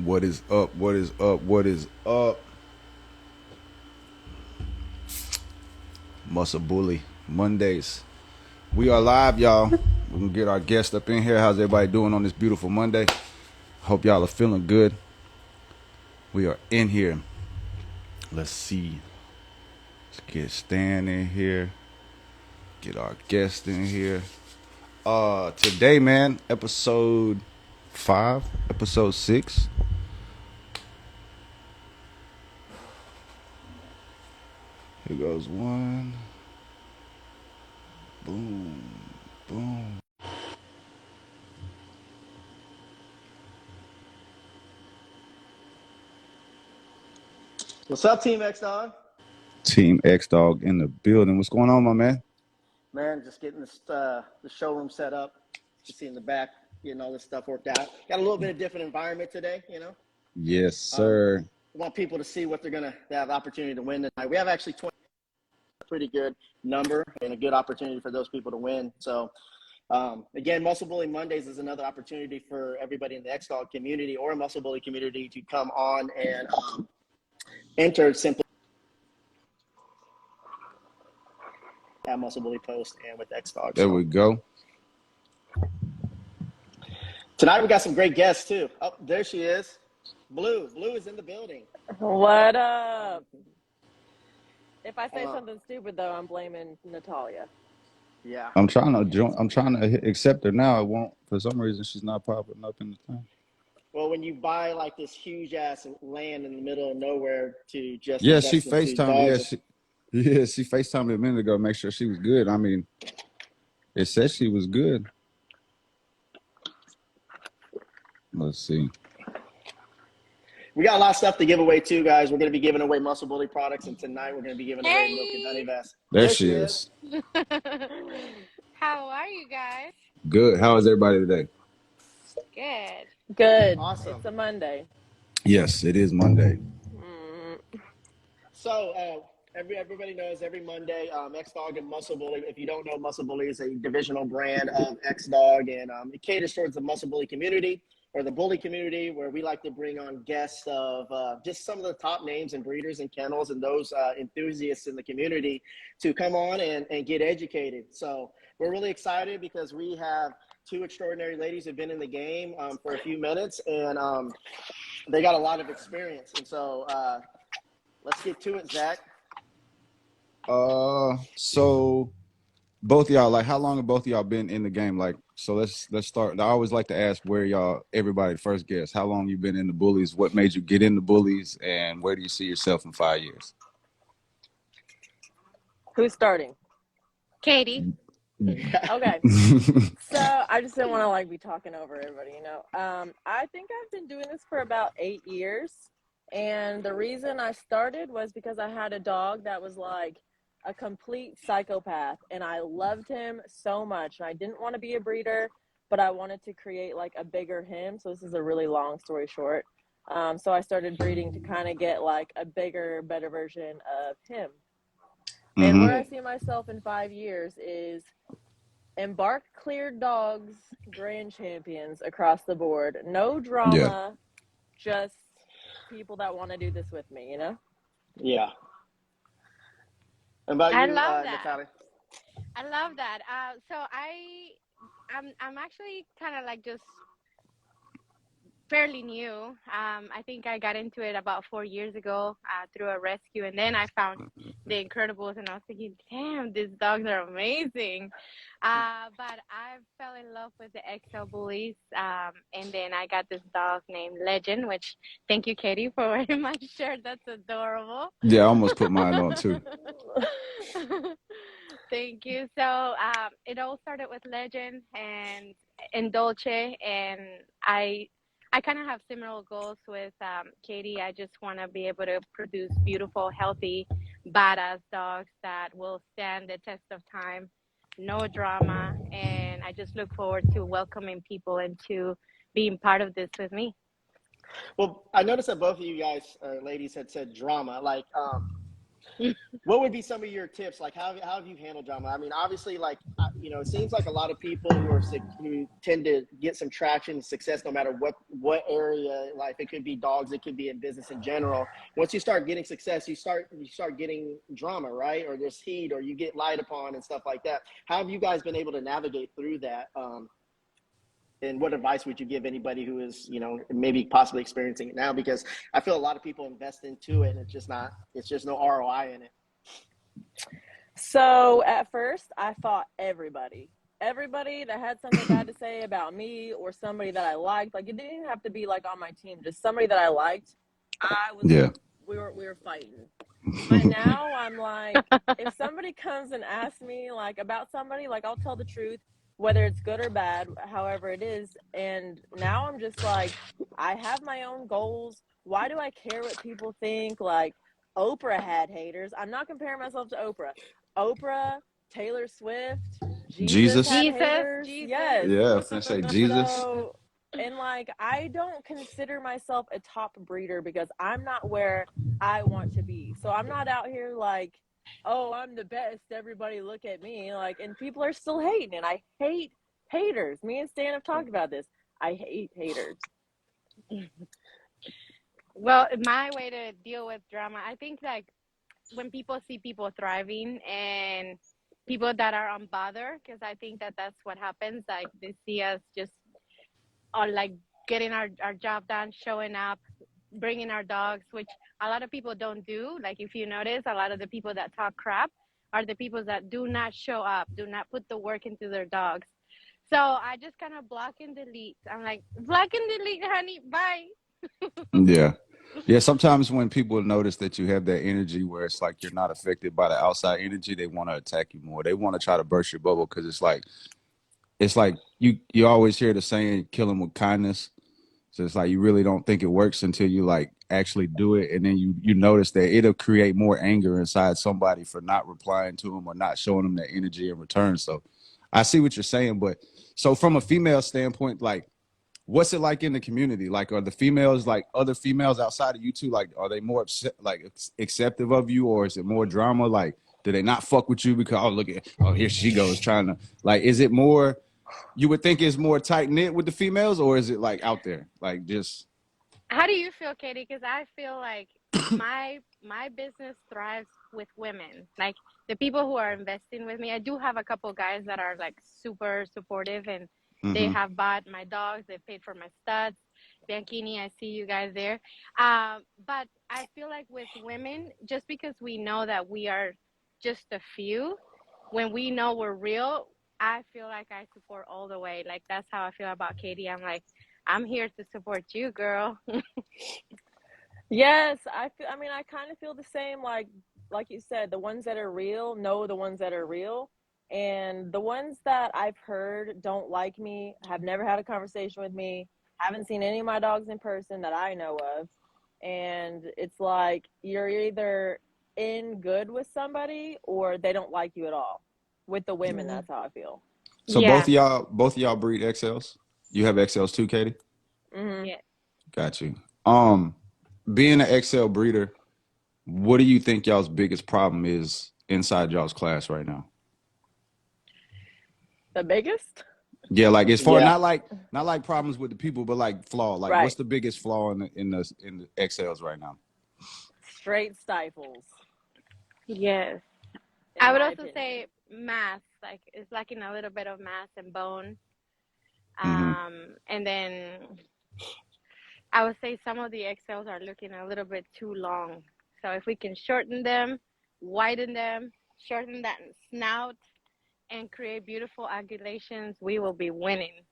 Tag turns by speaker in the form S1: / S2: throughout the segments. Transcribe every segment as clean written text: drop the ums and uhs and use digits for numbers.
S1: What is up? What is up? What is up? Muscle Bully Mondays. We are live, y'all. We're gonna get our guest up in here. How's everybody doing on this beautiful Monday? Hope y'all are feeling good. We are in here. Let's see. Let's get Stan in here. Get our guest in here. Today, man, episode 5, episode 6. Here goes one. Boom. Boom.
S2: What's up, Team X Dog?
S1: Team X Dog in the building. What's going on, my man?
S2: Man, just getting this the showroom set up. You see in the back, getting all this stuff worked out. Got a little bit of different environment today, you know.
S1: Yes, sir.
S2: Want people to see what they're gonna have the opportunity to win tonight. We have actually 20, a pretty good number and a good opportunity for those people to win. So again, Muscle Bully Mondays is another opportunity for everybody in the X Dog community or Muscle Bully community to come on and enter simply at Muscle Bully Post and with X Dog.
S1: There we go.
S2: Tonight we got some great guests too. Oh, there she is. Blue. Blue is in the building.
S3: What up? If I say something stupid though, I'm blaming Natalia.
S2: Yeah.
S1: I'm trying to accept her now. It won't. For some reason, she's not popping up in the thing.
S2: Well, when you buy like this huge ass land in the middle of nowhere to just
S1: Yeah, she FaceTimed. She FaceTimed me a minute ago. Make sure she was good. I mean, it said she was good. Let's see.
S2: We got a lot of stuff to give away too, guys. We're going to be giving away Muscle Bully products, and tonight we're going to be giving away Milk and Honey Vest.
S1: There she is.
S4: How are you guys?
S1: Good. How is everybody today?
S3: Good.
S2: Awesome.
S3: It's a Monday.
S1: Yes, it is Monday.
S2: So everybody knows every Monday, X Dog and Muscle Bully. If you don't know, Muscle Bully is a divisional brand of X Dog, and it caters towards the Muscle Bully community or the bully community, where we like to bring on guests of just some of the top names and breeders and kennels and those enthusiasts in the community to come on and get educated. So we're really excited because we have two extraordinary ladies who've been in the game for a few minutes, and they got a lot of experience. And so let's get to it, Zach.
S1: So both of y'all, like, how long have both of y'all been in the game? Like, so let's start. I always like to ask where everybody first guess. How long you been in the bullies? What made you get in the bullies? And where do you see yourself in 5 years?
S3: Who's starting?
S4: Katie.
S3: Okay. So I just didn't want to be talking over everybody, you know. I think I've been doing this for about 8 years. And the reason I started was because I had a dog that was like a complete psychopath, and I loved him so much. And I didn't want to be a breeder, but I wanted to create like a bigger him. So this is a really long story short. So I started breeding to kind of get like a bigger, better version of him. Mm-hmm. And where I see myself in 5 years is embark cleared dogs, grand champions across the board. No drama, just people that want to do this with me, you know?
S2: Yeah. And about
S4: I
S2: you,
S4: love that.
S2: Natalia?
S4: I love that. So I'm actually kind of like just fairly new. I think I got into it about 4 years ago through a rescue, and then I found the Incredibullz, and I was thinking, damn, these dogs are amazing. But I fell in love with the XL bullies, and then I got this dog named Legend, which thank you, Katie, for wearing my shirt. That's adorable.
S1: Yeah, I almost put mine on too.
S4: Thank you. So it all started with Legend and Dolce, and I kind of have similar goals with Katie. I just want to be able to produce beautiful, healthy, badass dogs that will stand the test of time, no drama, and I just look forward to welcoming people into being part of this with me.
S2: Well, I noticed that both of you guys, ladies, had said drama. Like, What would be some of your tips? Like, how have you handled drama? I mean, obviously, like, it seems like a lot of people who tend to get some traction, success, no matter what area. Like, it could be dogs, it could be in business in general. Once you start getting success, you start getting drama, right? Or there's heat, or you get lied upon and stuff like that. How have you guys been able to navigate through that? And what advice would you give anybody who is, maybe possibly experiencing it now? Because I feel a lot of people invest into it, and it's just no ROI in it.
S3: So at first, I fought everybody that had something bad to say about me or somebody that I liked. Like, it didn't even have to be like on my team, just somebody that I liked. We were fighting. But now I'm like, if somebody comes and asks me like about somebody, like, I'll tell the truth, whether it's good or bad, however it is. And now I'm just like, I have my own goals. Why do I care what people think? Like, Oprah had haters. I'm not comparing myself to Oprah, Taylor Swift, Jesus
S1: Jesus.
S3: had haters.
S4: Jesus.
S3: Yes.
S1: Yeah, I was gonna say Jesus.
S3: So, and like, I don't consider myself a top breeder because I'm not where I want to be. So I'm not out here like, oh, I'm the best, everybody look at me. Like, and people are still hating, and I hate haters. Me and Stan have talked about this. I hate haters.
S4: Well, my way to deal with drama, I think, like, when people see people thriving and people that are unbothered, because I think that that's what happens. Like, they see us just on, like, getting our job done, showing up, bringing our dogs, which a lot of people don't do. Like, if you notice, a lot of the people that talk crap are the people that do not show up, do not put the work into their dogs. So I just kind of block and delete. I'm like, block and delete, honey, bye.
S1: Yeah. Yeah, sometimes when people notice that you have that energy where it's like you're not affected by the outside energy, they want to attack you more. They want to try to burst your bubble because it's like you always hear the saying, kill them with kindness. So it's like you really don't think it works until you like actually do it, and then you notice that it'll create more anger inside somebody for not replying to them or not showing them that energy in return. So I see what you're saying, but so from a female standpoint, like, what's it like in the community? Like, are the females, like other females outside of you two, like, are they more acceptive of you, or is it more drama? Like, do they not fuck with you because, oh, look at, oh, here she goes trying to, like, is it more, you would think it's more tight knit with the females, or is it like out there, like just?
S4: How do you feel, Katie? Because I feel like my business thrives with women. Like, the people who are investing with me. I do have a couple guys that are like super supportive, and they have bought my dogs. They paid for my studs. Bianchini, I see you guys there. But I feel like with women, just because we know that we are just a few, when we know we're real, I feel like I support all the way. Like, that's how I feel about Katie. I'm like, I'm here to support you, girl.
S3: Yes, I mean, I kind of feel the same. Like you said, the ones that are real know the ones that are real, and the ones that I've heard don't like me, have never had a conversation with me, haven't seen any of my dogs in person that I know of, and it's like you're either in good with somebody or they don't like you at all. With the women, that's how I feel.
S1: So
S4: Yeah.
S1: both of y'all breed XLs. You have XLs too, Katie.
S3: Mm-hmm.
S4: Yeah.
S1: Got you. Being an XL breeder, what do you think y'all's biggest problem is inside y'all's class right now?
S3: The biggest?
S1: Yeah, like as far
S2: Yeah.
S1: not like problems with the people, but like flaw. Like,
S3: Right.
S1: what's the biggest flaw in the XLs right now?
S3: Straight stifles.
S4: Yes.
S3: in
S4: I would
S3: my
S4: also
S3: opinion.
S4: say mass. Like, it's lacking a little bit of mass and bone. And then I would say some of the XLs are looking a little bit too long. So if we can shorten them, widen them, shorten that snout, and create beautiful angulations, we will be winning.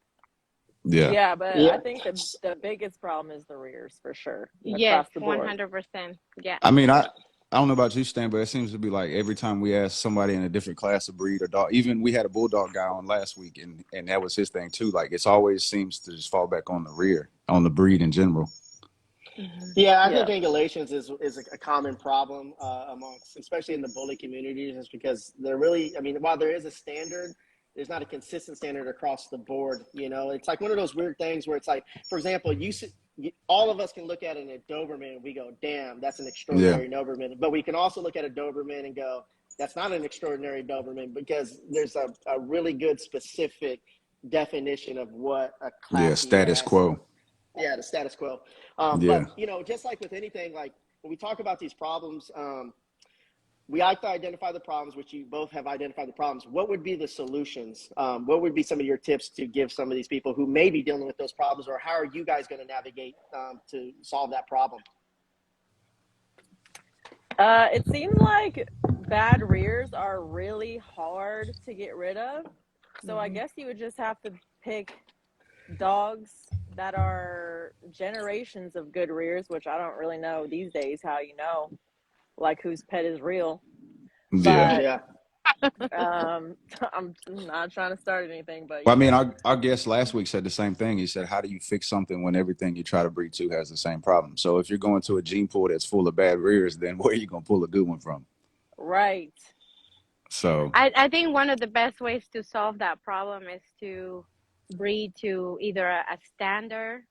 S1: Yeah.
S3: Yeah, but
S2: Yeah.
S3: I think the biggest problem is the rears for sure.
S4: Yes,
S3: Across the board.
S4: 100%. Yeah.
S1: I mean, I don't know about you, Stan, but it seems to be like every time we ask somebody in a different class of breed or dog, even we had a bulldog guy on last week, and that was his thing too. Like, it's always seems to just fall back on the rear, on the breed in general.
S2: Yeah, I
S3: Yeah.
S2: think angulations is a common problem amongst, especially in the bully communities, is because they're really, I mean, while there is a standard, there's not a consistent standard across the board. You know, it's like one of those weird things where it's like, for example, all of us can look at a Doberman and we go, damn, that's an
S1: Yeah.
S2: extraordinary Doberman. But we can also look at a Doberman and go, that's not an extraordinary Doberman, because there's a really good specific definition of what a
S1: Yeah.
S2: classy
S1: Status
S2: ass.
S1: quo.
S2: Yeah, the status quo.
S1: Yeah.
S2: But, just like with anything, like when we talk about these problems, we have to identify the problems, which you both have identified the problems. What would be the solutions? What would be some of your tips to give some of these people who may be dealing with those problems, or how are you guys going to navigate to solve that problem?
S3: It seems like bad rears are really hard to get rid of. So I guess you would just have to pick dogs that are generations of good rears, which I don't really know these days how like whose pet is real.
S1: Yeah.
S3: But I'm not trying to start anything, but
S1: Well, I mean, our guest last week said the same thing. He said, how do you fix something when everything you try to breed to has the same problem? So if you're going to a gene pool that's full of bad rears, then where are you going to pull a good one from?
S3: right.
S1: So
S4: I think one of the best ways to solve that problem is to breed to either a standard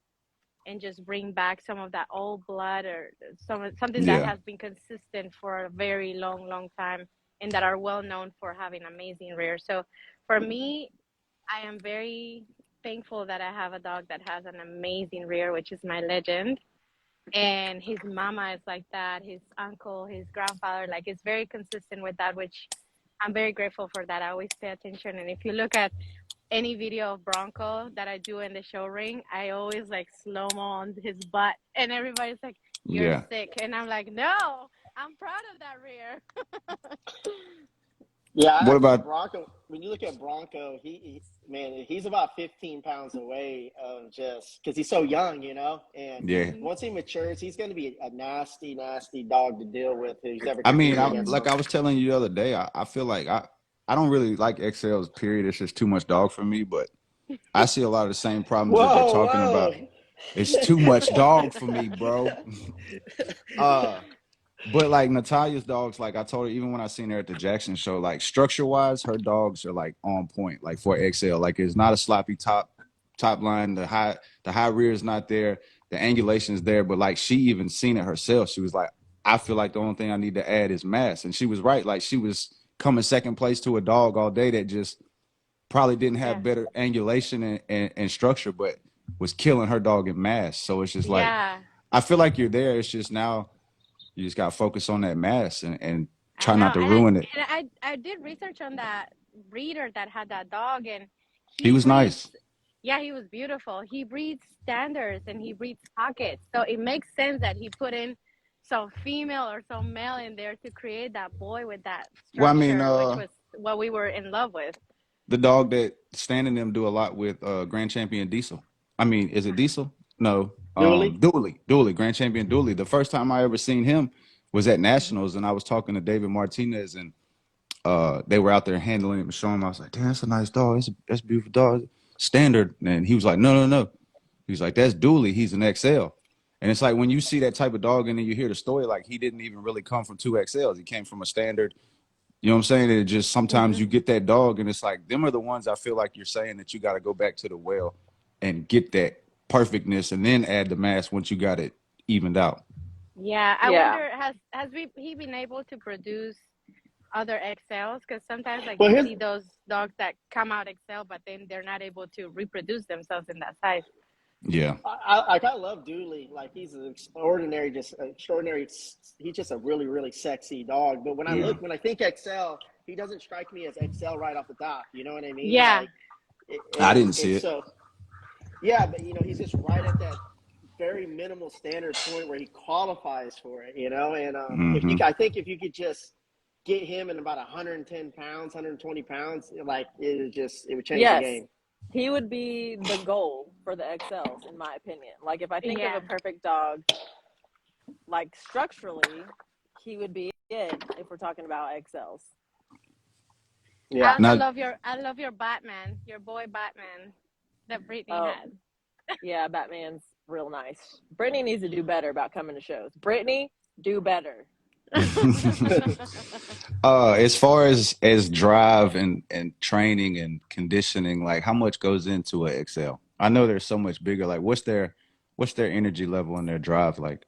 S4: and just bring back some of that old blood, or something that
S1: yeah,
S4: has been consistent for a very long time, and that are well known for having amazing rear. So for me, I am very thankful that I have a dog that has an amazing rear, which is my Legend. And his mama is like that, his uncle, his grandfather, like, it's very consistent with that, which I'm very grateful for that. I always pay attention. And if you look at any video of Bronco that I do in the show ring, I always like slow-mo on his butt, and everybody's like, you're
S1: yeah.
S4: sick. And I'm like, no, I'm proud of that rear.
S2: Yeah,
S1: What
S2: I think
S1: about
S2: Bronco, when you look at Bronco, he's about 15 pounds away of just because he's so young, and
S1: yeah?
S2: once he matures, he's going to be a nasty, nasty dog to deal with who's ever
S1: I mean,
S2: competing against him.
S1: I was telling you the other day, I feel like I don't really like XLs. Period. It's just too much dog for me. But I see a lot of the same problems that they're
S2: Whoa,
S1: talking about.
S2: whoa.
S1: It's too much dog for me, bro. But like Natalia's dogs, like I told her, even when I seen her at the Jackson show, like structure wise, her dogs are like on point, like for XL. Like it's not a sloppy top line. The high rear is not there. The angulation is there, but like she even seen it herself. She was like, I feel like the only thing I need to add is mass. And she was right. Like she was coming second place to a dog all day that just probably didn't have
S4: Yeah.
S1: better angulation and structure, but was killing her dog in mass. So it's just like,
S4: Yeah,
S1: I feel like you're there. It's just now you just got to focus on that mass and
S4: I
S1: try
S4: know.
S1: not to ruin it.
S4: And I did research on that breeder that had that dog, and
S1: He
S4: he
S1: was
S4: breeds.
S1: nice.
S4: Yeah, he was beautiful. He breeds standards and he breeds pockets. So it makes sense that he put in some female or some male in there to create that boy with that
S1: Well, I mean,
S4: structure, which was what we were in love with.
S1: the dog that Stan and them do a lot with Grand Champion Diesel. I mean, is it Diesel? No.
S2: Dooley?
S1: Dooley, Grand Champion Dooley. The first time I ever seen him was at Nationals, and I was talking to David Martinez, and they were out there handling him and showing him. I was like, damn, that's a nice dog. That's a beautiful dog. Standard. And he was like, no. He was like, that's Dooley. He's an XL. And it's like when you see that type of dog and then you hear the story, like he didn't even really come from two XLs. He came from a standard. You know what I'm saying? It just sometimes you get that dog and it's like them are the ones I feel like you're saying that you got to go back to the well and get that perfectness and then add the mass once you got it evened out.
S4: Yeah, I
S3: Yeah.
S4: wonder, has he been able to produce other XLs? Because sometimes like
S2: Well,
S4: you
S2: here's,
S4: see those dogs that come out XL, but then they're not able to reproduce themselves in that size.
S1: Yeah.
S2: I love Dooley. Like he's an extraordinary. He's just a really, really sexy dog. But when
S1: Yeah.
S2: when I think XL, he doesn't strike me as XL right off the top. You know what I mean?
S4: Yeah.
S2: Like,
S1: I didn't see it.
S2: So yeah, but he's just right at that very minimal standard point where he qualifies for it. And I think if you could just get him in about 110 pounds, 120 pounds, like it would change
S3: Yes.
S2: the game.
S3: He would be the goal for the XLs, in my opinion. Like, if I think
S4: Yeah.
S3: of a perfect dog, like structurally, he would be it if we're talking about XLs.
S2: Yeah.
S4: I
S1: Now,
S4: love your Batman, your boy Batman that Brittany
S3: Oh.
S4: had.
S3: Yeah, Batman's real nice. Brittany needs to do better about coming to shows. Brittany, do better.
S1: as far as drive and training and conditioning, like how much goes into a XL? I know they're so much bigger. Like what's their What's their energy level and their drive like?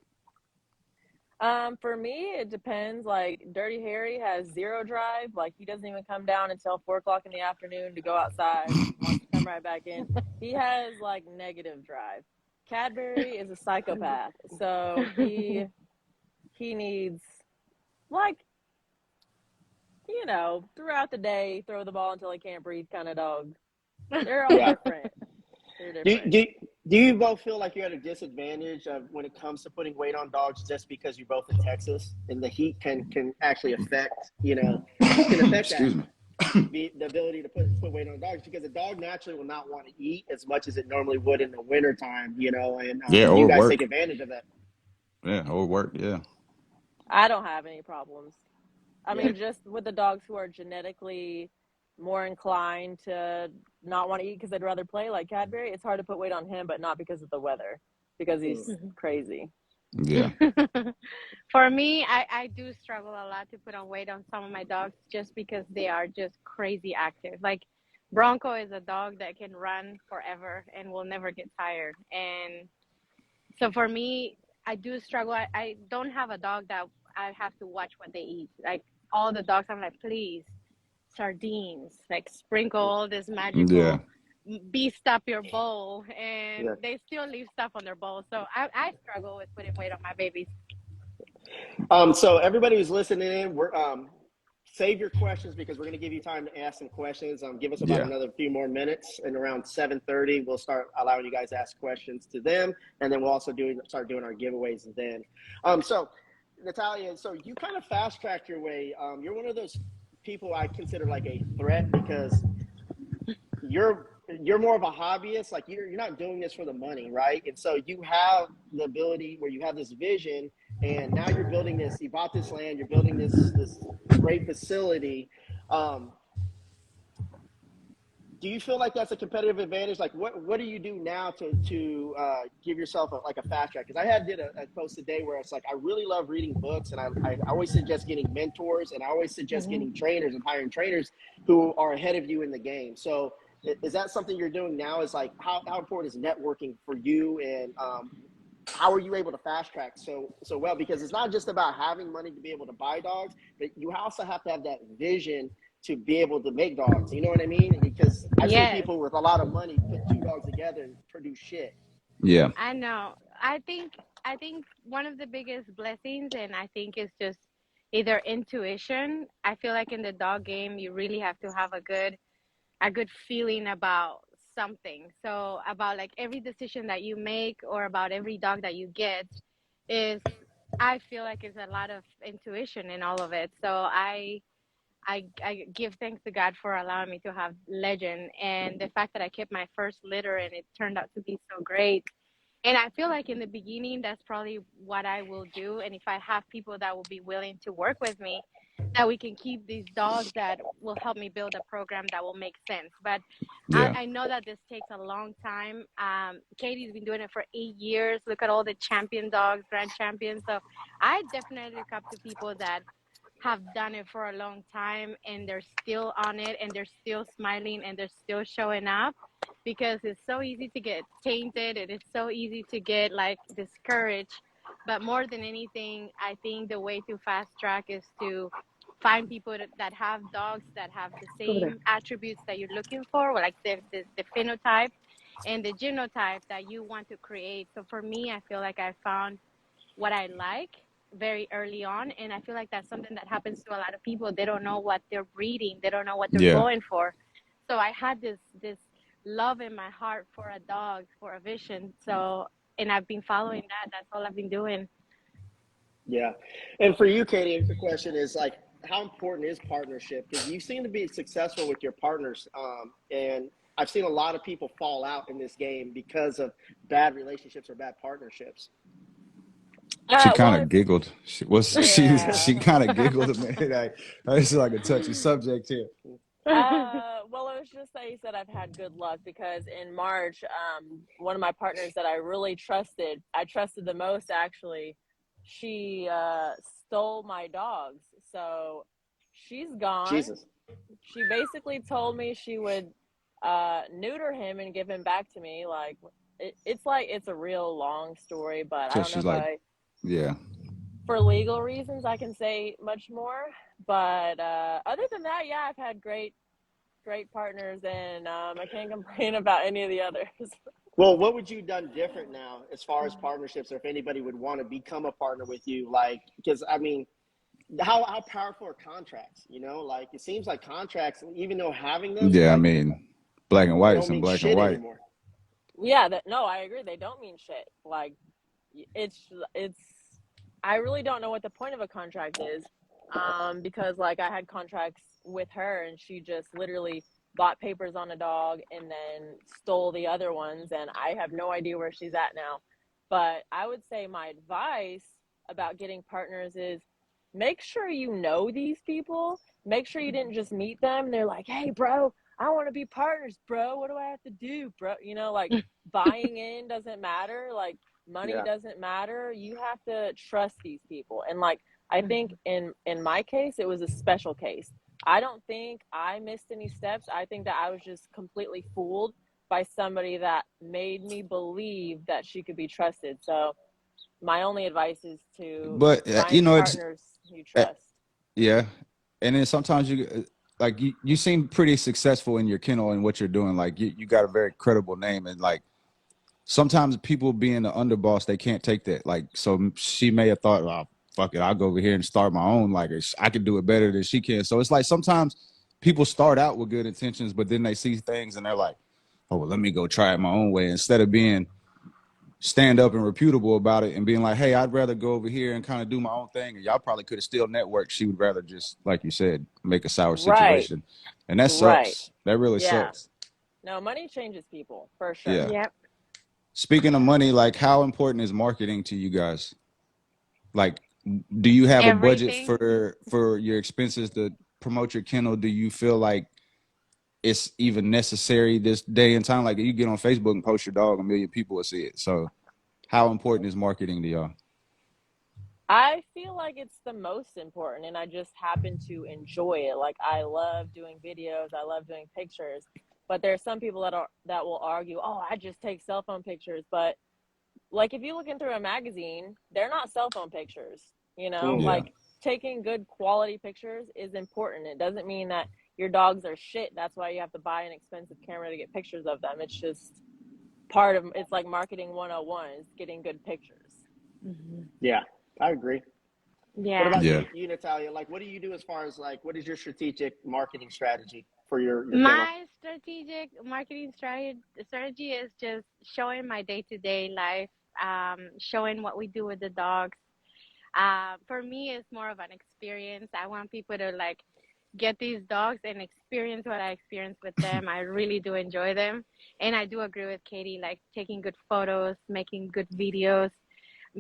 S3: For me, it depends. Like Dirty Harry has zero drive. Like he doesn't even come down until 4 o'clock in the afternoon to go outside. Wants to come right back in. He has like negative drive. Cadbury is a psychopath, so he needs like throughout the day, throw the ball until he can't breathe kind of dog. They're all
S2: Yeah.
S3: different. They're
S2: Do,
S3: different.
S2: do, do you both feel like you're at a disadvantage of when it comes to putting weight on dogs just because you're both in Texas and the heat can actually affect, can affect that
S1: Excuse me.
S2: the ability to put weight on dogs because a dog naturally will not want to eat as much as it normally would in the wintertime, and
S1: Yeah,
S2: you
S1: or
S2: guys take
S1: work.
S2: advantage of that.
S1: Yeah, or work. Yeah.
S3: I don't have any problems. I
S2: Yeah.
S3: mean, just with the dogs who are genetically more inclined to not want to eat because they'd rather play, like Cadbury, it's hard to put weight on him, but not because of the weather, because
S2: Mm.
S3: he's crazy.
S1: Yeah.
S4: For me, I do struggle a lot to put on weight on some of my dogs just because they are just crazy active. Like Bronco is a dog that can run forever and will never get tired. And so for me, I do struggle. I don't have a dog that I have to watch what they eat. Like all the dogs, I'm like, please, sardines, like sprinkle all this
S1: Yeah.
S4: magical beast up your bowl, and
S2: Yeah.
S4: they still leave stuff on their bowl. So I struggle with putting weight on my babies.
S2: So everybody who's listening in, we're save your questions because we're going to give you time to ask some questions. Give us about
S1: Yeah.
S2: another few more minutes, and around 7:30, we'll start allowing you guys to ask questions to them, and then we'll also start doing our giveaways then. So Natalia, so you kind of fast tracked your way. You're one of those people I consider like a threat because you're more of a hobbyist. Like you're not doing this for the money, right? And so you have the ability where you have this vision, and now you're building this. You bought this land. You're building this great facility. Um, do you feel like that's a competitive advantage? Like what do you do now to give yourself a fast track? Because did a post today where it's like I really love reading books, and I always suggest getting mentors, and I always suggest getting trainers and hiring trainers who are ahead of you in the game. So is that something you're doing now? Is like how important is networking for you, and how are you able to fast track so well? Because it's not just about having money to be able to buy dogs, but you also have to have that vision to be able to make dogs. You know what I mean? Because I've seen
S4: Yes,
S2: people with a lot of money put two dogs together and produce shit.
S1: Yeah.
S4: I know. I think one of the biggest blessings, and I think it's just either intuition. I feel like in the dog game, you really have to have a good feeling about something. So about like every decision that you make or about every dog that you get is, I feel like it's a lot of intuition in all of it. So I give thanks to God for allowing me to have Legend, and the fact that I kept my first litter and it turned out to be so great. And I feel like in the beginning, that's probably what I will do. And if I have people that will be willing to work with me, that we can keep these dogs that will help me build a program that will make sense. But
S1: Yeah.
S4: I know that this takes a long time. Katie's been doing it for 8 years. Look at all the champion dogs, grand champions. So I definitely look up to people that have done it for a long time and they're still on it and they're still smiling and they're still showing up, because it's so easy to get tainted and it's so easy to get like discouraged. But more than anything, I think the way to fast track is to find people that have dogs that have the same attributes that you're looking for, or like the phenotype and the genotype that you want to create. So for me, I feel like I found what I like very early on. And I feel like that's something that happens to a lot of people. They don't know what they're breeding. They don't know what they're
S1: Yeah.
S4: going for. So I had this love in my heart for a dog, for a vision. So, and I've been following that. That's all I've been doing.
S2: Yeah. And for you, Katie, the question is like, how important is partnership? Because you seem to be successful with your partners. And I've seen a lot of people fall out in this game because of bad relationships or bad partnerships.
S1: She kind
S3: Well,
S1: of giggled. She
S3: yeah.
S1: kind of giggled a minute. This is like a touchy subject here.
S3: Well, it was just that you said I've had good luck because in March, one of my partners that I really trusted, I trusted the most actually, she stole my dogs. So she's gone.
S2: Jesus.
S3: She basically told me she would neuter him and give him back to me, like it's like it's a real long story, but I
S1: So
S3: don't know
S1: she's
S3: if
S1: like,
S3: I,
S1: yeah.
S3: for legal reasons, I can say much more. But other than that, yeah, I've had great partners, and I can't complain about any of the others.
S2: Well, what would you have done different now as far as partnerships, or if anybody would want to become a partner with you? Like, because I mean, how powerful are contracts? You know, like it seems like contracts, even though having them,
S1: Yeah, I
S2: like
S1: mean, black and
S2: they
S1: white,
S2: don't
S1: some
S2: mean
S1: black and
S2: shit
S1: white.
S2: anymore.
S3: Yeah, that no, I agree. They don't mean shit. Like it's I really don't know what the point of a contract is. Because like I had contracts with her and she just literally bought papers on a dog and then stole the other ones, and I have no idea where she's at now. But I would say my advice about getting partners is make sure you know these people. Make sure you didn't just meet them and they're like, "Hey, bro, I want to be partners, bro. What do I have to do, bro?" You know, like buying in doesn't matter. Like money
S2: Yeah.
S3: doesn't matter. You have to trust these people. And like I think in my case, it was a special case. I don't think I missed any steps. I think that I was just completely fooled by somebody that made me believe that she could be trusted. So my only advice is to
S1: But
S3: find
S1: it's
S3: partners you
S1: uh,
S3: trust.
S1: yeah. And then sometimes like you seem pretty successful in your kennel and what you're doing. Like you got a very credible name, and like sometimes people being the underboss, they can't take that. Like, so she may have thought, oh, fuck it, I'll go over here and start my own. Like, I could do it better than she can. So it's like sometimes people start out with good intentions, but then they see things and they're like, oh, well, let me go try it my own way, instead of being stand up and reputable about it and being like, hey, I'd rather go over here and kind of do my own thing. And y'all probably could have still networked. She would rather just, like you said, make a sour
S3: Right.
S1: situation. And that
S3: Right.
S1: sucks. That really
S3: Yeah.
S1: sucks.
S3: No, money changes people for sure.
S1: Yeah.
S4: Yep.
S1: Speaking of money, like how important is marketing to you guys? Like, do you have a budget
S4: Everything.
S1: for your expenses to promote your kennel? Do you feel like it's even necessary this day and time? Like, you get on Facebook and post your dog, a million people will see it. So how important is marketing to y'all?
S3: I feel like it's the most important, and I just happen to enjoy it. Like I love doing videos, I love doing pictures, but there are some people that will argue, "Oh, I just take cell phone pictures." But like if you looking through a magazine, they're not cell phone pictures. You know,
S2: Mm.
S1: Yeah.
S3: like taking good quality pictures is important. It doesn't mean that your dogs are shit. That's why you have to buy an expensive camera to get pictures of them. It's just part of it's like marketing 101 is getting good pictures.
S4: Mhm.
S2: Yeah, I agree. What
S4: Yeah.
S2: about
S1: Yeah.
S2: you, Natalia? Like, what do you do as far as like, what is your strategic marketing strategy for your kennel?
S4: My strategic marketing strategy is just showing my day-to-day life, showing what we do with the dogs. For me, it's more of an experience. I want people to like get these dogs and experience what I experience with them. I really do enjoy them. And I do agree with Katie, like taking good photos, making good videos,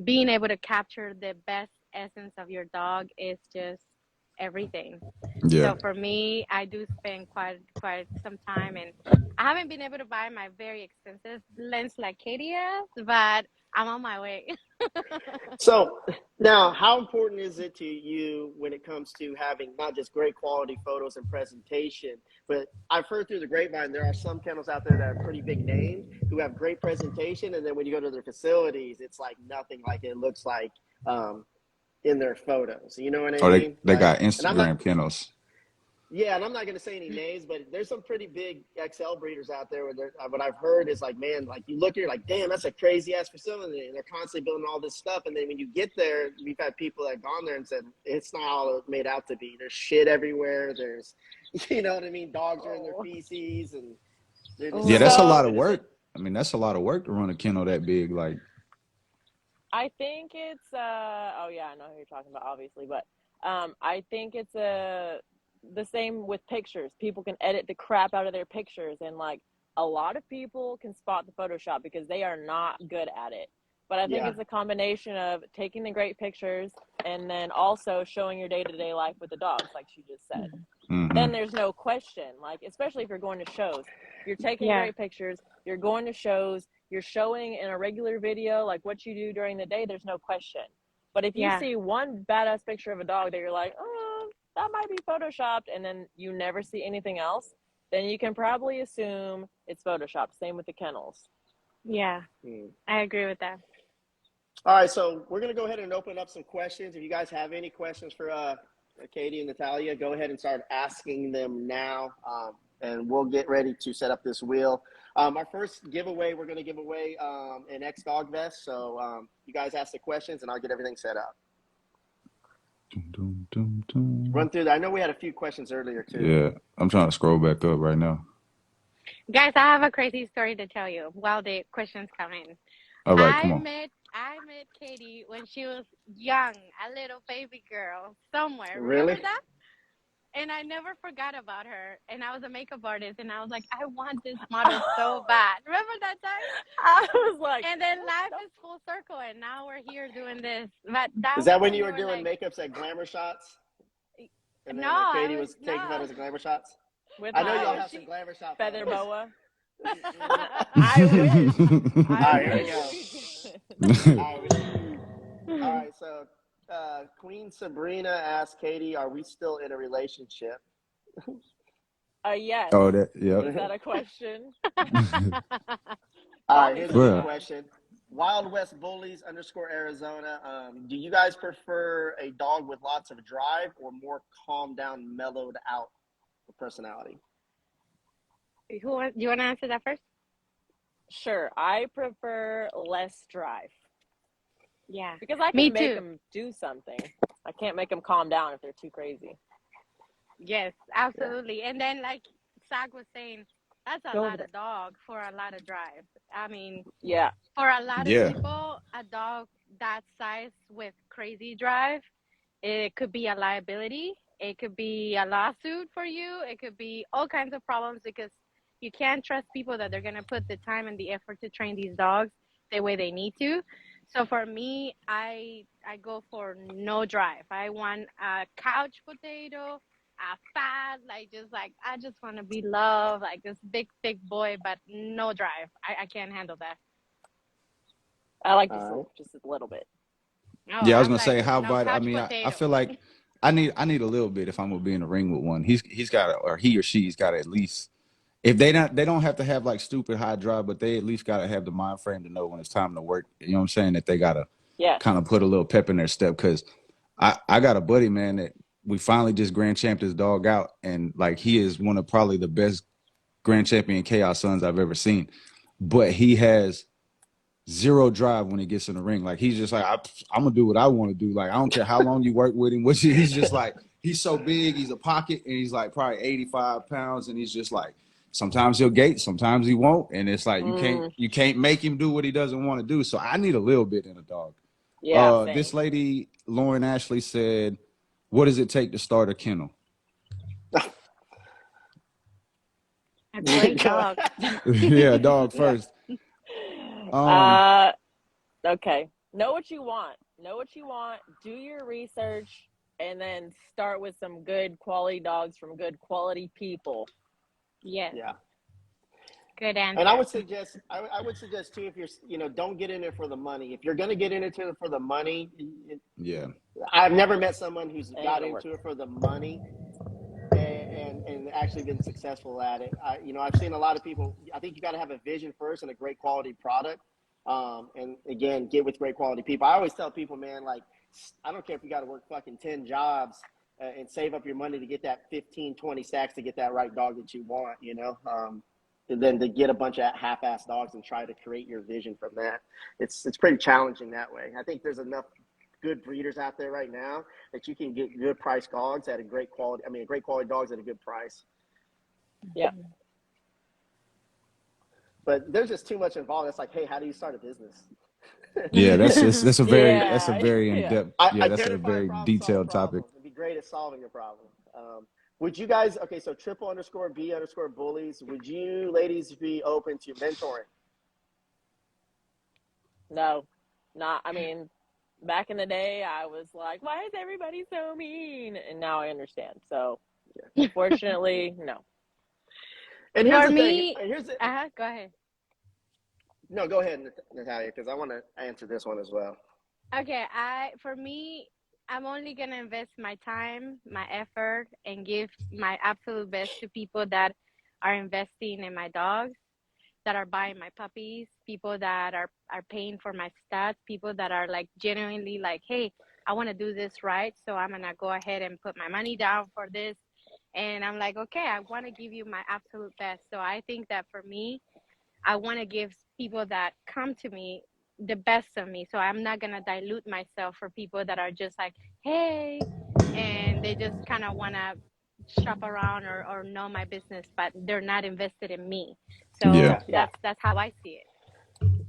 S4: being able to capture the best essence of your dog is just everything.
S1: Yeah.
S4: So for me, I do spend quite some time, and I haven't been able to buy my very expensive lens like Katie has, but I'm on my way.
S2: So now, how important is it to you when it comes to having not just great quality photos and presentation, but I've heard through the grapevine there are some kennels out there that are pretty big names who have great presentation, and then when you go to their facilities, it's like nothing like it looks like um, in their photos. You know what I
S1: Or
S2: mean?
S1: they
S2: Like,
S1: got
S2: and I'm not.
S1: Instagram kennels.
S2: Yeah, and I'm not going to say any names, but there's some pretty big XL breeders out there. What I've heard is like, man, like you look, you're like, damn, that's a crazy ass facility, and they're constantly building all this stuff. And then when you get there, we've had people that have gone there and said it's not all it's made out to be. There's shit everywhere. There's, you know what I mean? Dogs are in their
S3: Oh.
S2: feces, and there's
S1: Yeah,
S2: not
S1: that's a
S2: much
S1: lot
S2: to
S3: So
S1: of
S2: it, is it?
S1: work. I mean, that's a lot of work to run a kennel that big. Like,
S3: I think it's oh yeah, I know who you're talking about, obviously, but I think it's the same with pictures. People can edit the crap out of their pictures, and like a lot of people can spot the Photoshop because they are not good at it. But I think
S2: Yeah,
S3: it's a combination of taking the great pictures and then also showing your day-to-day life with the dogs, like she just said.
S1: mm-hmm.
S3: Then there's no question, like especially if you're going to shows, you're taking
S4: Yeah,
S3: great pictures, you're going to shows, you're showing in a regular video like what you do during the day, there's no question. But if you
S4: yeah,
S3: see one badass picture of a dog that you're like, oh, that might be photoshopped, and then you never see anything else, then you can probably assume it's photoshopped. Same with the kennels.
S4: Yeah,
S2: Hmm.
S4: I agree with that.
S2: All right, so we're gonna go ahead and open up some questions. If you guys have any questions for Katie and Natalia, go ahead and start asking them now, and we'll get ready to set up this wheel. Our first giveaway, we're gonna give away an X Dog vest. So you guys ask the questions, and I'll get everything set up.
S1: Dum, dum, dum.
S2: Run through that. I know we had a few questions earlier too.
S1: Yeah, I'm trying to scroll back up right now.
S4: Guys, I have a crazy story to tell you while the questions come in.
S1: All right, come
S4: I
S1: on.
S4: met I met Katie when she was young, a little baby girl somewhere. Remember
S2: Really?
S4: that? And I never forgot about her. And I was a makeup artist, and I was like, I want this model so bad. Remember that time?
S3: I was like,
S4: And then life is full circle, and now we're here doing this. But
S2: Is
S4: that
S2: that
S4: was
S2: when
S4: when
S2: you
S4: you
S2: were
S4: were
S2: doing
S4: like,
S2: makeups at Glamour Shots? And
S4: no,
S2: then
S4: I
S2: Katie
S4: was
S2: was taking
S4: no.
S2: photos at Glamour Shots?
S3: with
S2: I know y'all
S3: my
S2: have some Glamour Shot
S3: feather
S2: photos.
S3: boa.
S2: Mhm.
S3: I wish.
S2: All
S3: I
S2: right, here we
S3: wish
S2: go.
S3: we
S2: All right, all right, so Queen Sabrina asked Katie, "Are we still in a relationship?"
S3: did. Yes.
S1: Oh, that, yep.
S3: Is that a question?
S2: All right,
S3: Probably
S2: here's a good
S1: Well,
S3: sometimes.
S2: question. Wild West Bullies _ Arizona. Do you guys prefer a dog with lots of drive or more calmed down, mellowed out personality?
S4: Do you want to answer that first?
S3: Sure, I prefer less drive
S4: Yeah,
S3: because I
S4: me
S3: can make
S4: too.
S3: them do something. I can't make them calm down if they're too crazy.
S4: Yes,
S2: Yeah.
S4: absolutely. And then, like Zach was saying, that's a
S3: Go over
S4: lot
S3: there.
S4: of dog for a lot of drive. I mean,
S3: Yeah.
S4: for a lot of
S1: yeah,
S4: people, a dog that size with crazy drive, it could be a liability. It could be a lawsuit for you. It could be all kinds of problems because you can't trust people that they're going to put the time and the effort to train these dogs the way they need to. So for me, I go for no drive. I want a couch potato, a fat, like just like I just want to be loved, like this big thick boy, but no drive. I can't handle that.
S3: I like
S2: All right.
S3: just a little bit.
S4: No,
S1: yeah. I was
S4: I'm
S1: gonna
S4: like
S1: say how
S4: no
S1: vital. I
S4: couch
S1: mean, I
S4: potato.
S1: feel like I need a little bit if I'm gonna be in the ring with one. He's got to, or he or she's got to at least, if they don't have to have like stupid high drive, but they at least got to have the mind frame to know when it's time to work. You know what I'm saying? That they gotta
S3: Yes.
S1: kind of put a little pep in their step. Because I got a buddy, man, that we finally just grand champed his dog out, and like he is one of probably the best grand champion chaos sons I've ever seen. But he has zero drive when he gets in the ring. Like he's just like, I'm gonna do what I want to do. Like I don't care how long you work with him. Which he's just like, he's so big. He's a pocket, and he's like probably 85 pounds, and he's just like, sometimes he'll gate, sometimes he won't, and it's like
S3: Mm,
S1: you can't make him do what he doesn't want to do. So I need a little bit in a dog.
S3: yeah.
S1: This
S3: Same.
S1: lady Lauren Ashley said, "What does it take to start a kennel?"
S4: A great dog.
S1: Yeah, dog
S2: Yeah.
S1: first. Um,
S3: Uh. Okay. Know what you want. Know what you want. Do your research, and then start with some good quality dogs from good quality people.
S4: Yes,
S2: Yeah.
S4: good
S2: And I
S4: answer.
S2: would suggest, I would suggest too, if you're, don't get in it for the money. If you're going to get into it for the money,
S1: yeah,
S2: I've never met someone who's
S3: It ain't
S2: got
S3: gonna work.
S2: into it for the money and actually been successful at it. I've seen a lot of people. I think you got to have a vision first and a great quality product. And again, get with great quality people. I always tell people, man, like, I don't care if you got to work fucking 10 jobs and save up your money to get that 15, 20 stacks to get that right dog that you want, and then to get a bunch of half-ass dogs and try to create your vision from that. It's pretty challenging that way. I think there's enough good breeders out there right now that you can get good price dogs at a great quality. I mean, great quality dogs at a good price.
S3: Yeah.
S2: But there's just too much involved. It's like, hey, how do you start a business?
S1: yeah. That's a
S3: Yeah.
S1: very in
S3: Yeah.
S1: depth. Yeah, that's a
S2: Identify a
S1: very
S2: problem, solve a
S1: detailed topic.
S2: problem, and be great at solving a problem. Would you guys, okay, so triple_B_bullies, would you ladies be open to mentoring?
S3: No. Not. I mean, back in the day, I was like, "Why is everybody so mean?" And now I understand. So, unfortunately, no.
S2: And here's
S4: For
S2: the thing.
S4: me, go ahead.
S2: No, go ahead, Natalia, because I want to answer this one as well.
S4: Okay, for me, I'm only gonna invest my time, my effort, and give my absolute best to people that are investing in my dogs. that are buying my puppies, people that are paying for my stats, people that are like genuinely like, hey, I want to do this right, so I'm gonna go ahead and put my money down for this. And I'm like, okay, I want to give you my absolute best. So I think that for me, I want to give people that come to me the best of me. So I'm not going to dilute myself for people that are just like, hey, and they just kind of want to shop around or know my business, but they're not invested in me.
S1: Yeah.
S4: So that's how I see it.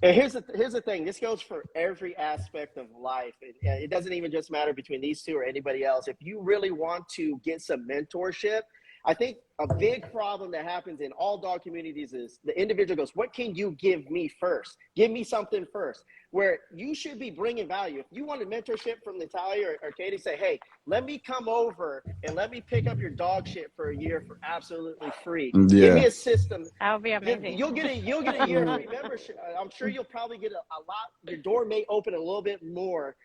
S2: And here's the thing. This goes for every aspect of life. It doesn't even just matter between these two or anybody else. If you really want to get some mentorship, I think a big problem that happens in all dog communities is the individual goes, what can you give me first? Give me something first. Where you should be bringing value. If you wanted mentorship from Natalia or Katie, say, hey, let me come over and let me pick up your dog shit for a year for absolutely free. Give me
S1: Yeah.
S2: a system.
S4: That would be amazing.
S2: You'll get a year free membership. I'm sure you'll probably get a lot. Your door may open a little bit more